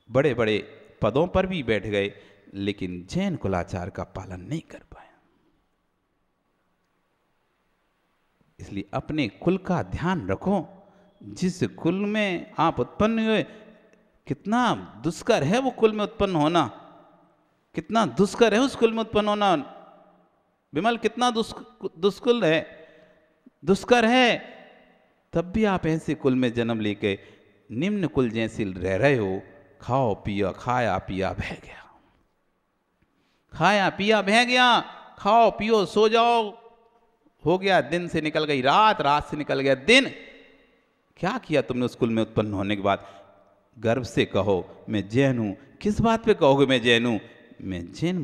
बड़े बड़े पदों पर भी बैठ गए लेकिन जैन कुलाचार का पालन नहीं कर पाए। इसलिए अपने कुल का ध्यान रखो। जिस कुल में आप उत्पन्न हुए, कितना दुष्कर है वो कुल में उत्पन्न होना, कितना दुष्कर है उस कुल में उत्पन्न होना। विमल, कितना दुष्कुल है, दुष्कर है। तब भी आप ऐसे कुल में जन्म लेके निम्न कुल जैसे रह रहे हो। खाओ पिया, खाया पिया बह गया, खाया पिया बह गया, खाओ पियो सो जाओ, हो गया दिन से निकल गई रात, रात से निकल गया दिन। क्या किया तुमने उस कुल में उत्पन्न होने के बाद? गर्व से कहो मैं जैन हूँ। किस बात पे कहोगे मैं जैन हूँ? मैं जैन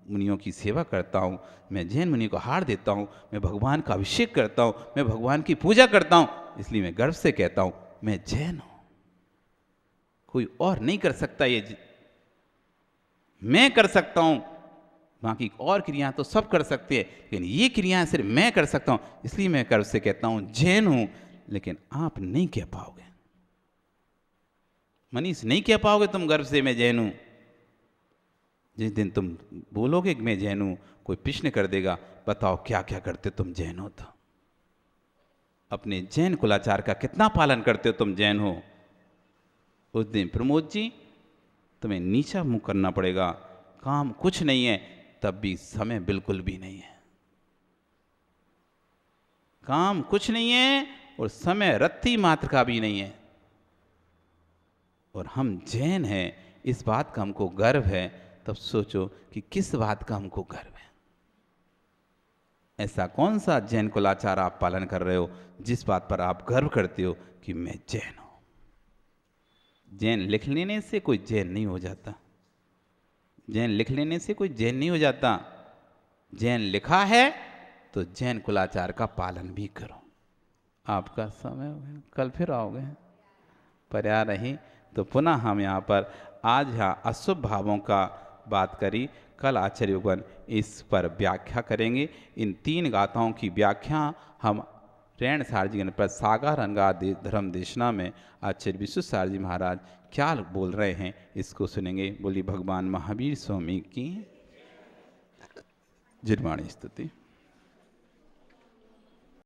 मुनियों की सेवा करता हूँ, मैं जैन मुनि को हार देता हूँ, मैं भगवान का अभिषेक करता हूँ, मैं भगवान की पूजा करता हूँ, इसलिए मैं गर्व से कहता हूँ मैं जैन हूँ। कोई और नहीं कर सकता, ये मैं कर सकता हूँ। बाकी और क्रियाएं तो सब कर सकते हैं लेकिन ये क्रियाएं सिर्फ मैं कर सकता हूँ, इसलिए मैं गर्व से कहता हूँ जैन हूँ। लेकिन आप नहीं कह पाओगे, मनीष नहीं कह पाओगे तुम गर्व से मैं जैन हूँ। जिस दिन तुम बोलोगे कि मैं जैन हूँ, कोई प्रश्न कर देगा बताओ क्या क्या करते तुम जैन हो, तो अपने जैन कुलाचार का कितना पालन करते हो तुम जैन हो। उस दिन प्रमोद जी तुम्हें नीचा मुंह करना पड़ेगा। काम कुछ नहीं है तब भी समय बिल्कुल भी नहीं है, काम कुछ नहीं है और समय रत्ती मात्र का भी नहीं है। और हम जैन हैं, इस बात का हमको गर्व है। तब सोचो कि किस बात का हमको गर्व है। ऐसा कौन सा जैन कुलाचार आप पालन कर रहे हो जिस बात पर आप गर्व करते हो कि मैं जैन हूं। जैन लिख लेने से कोई जैन नहीं हो जाता, जैन लिख लेने से कोई जैन नहीं हो जाता। जैन लिखा है तो जैन कुलाचार का पालन भी करो। आपका समय हो गया, कल फिर आओगे, पर आ रही तो पुनः हम यहाँ पर आज यहाँ अशुभ भावों का बात करी, कल आचार्य युगन इस पर व्याख्या करेंगे। इन 3 गाथाओं की व्याख्या हम रेण सार जी गणपत सागर रंगा धर्म देशना में आचार्य विश्व सार जी महाराज क्या बोल रहे हैं, इसको सुनेंगे। बोली भगवान महावीर स्वामी की जिरवाणी स्तुति।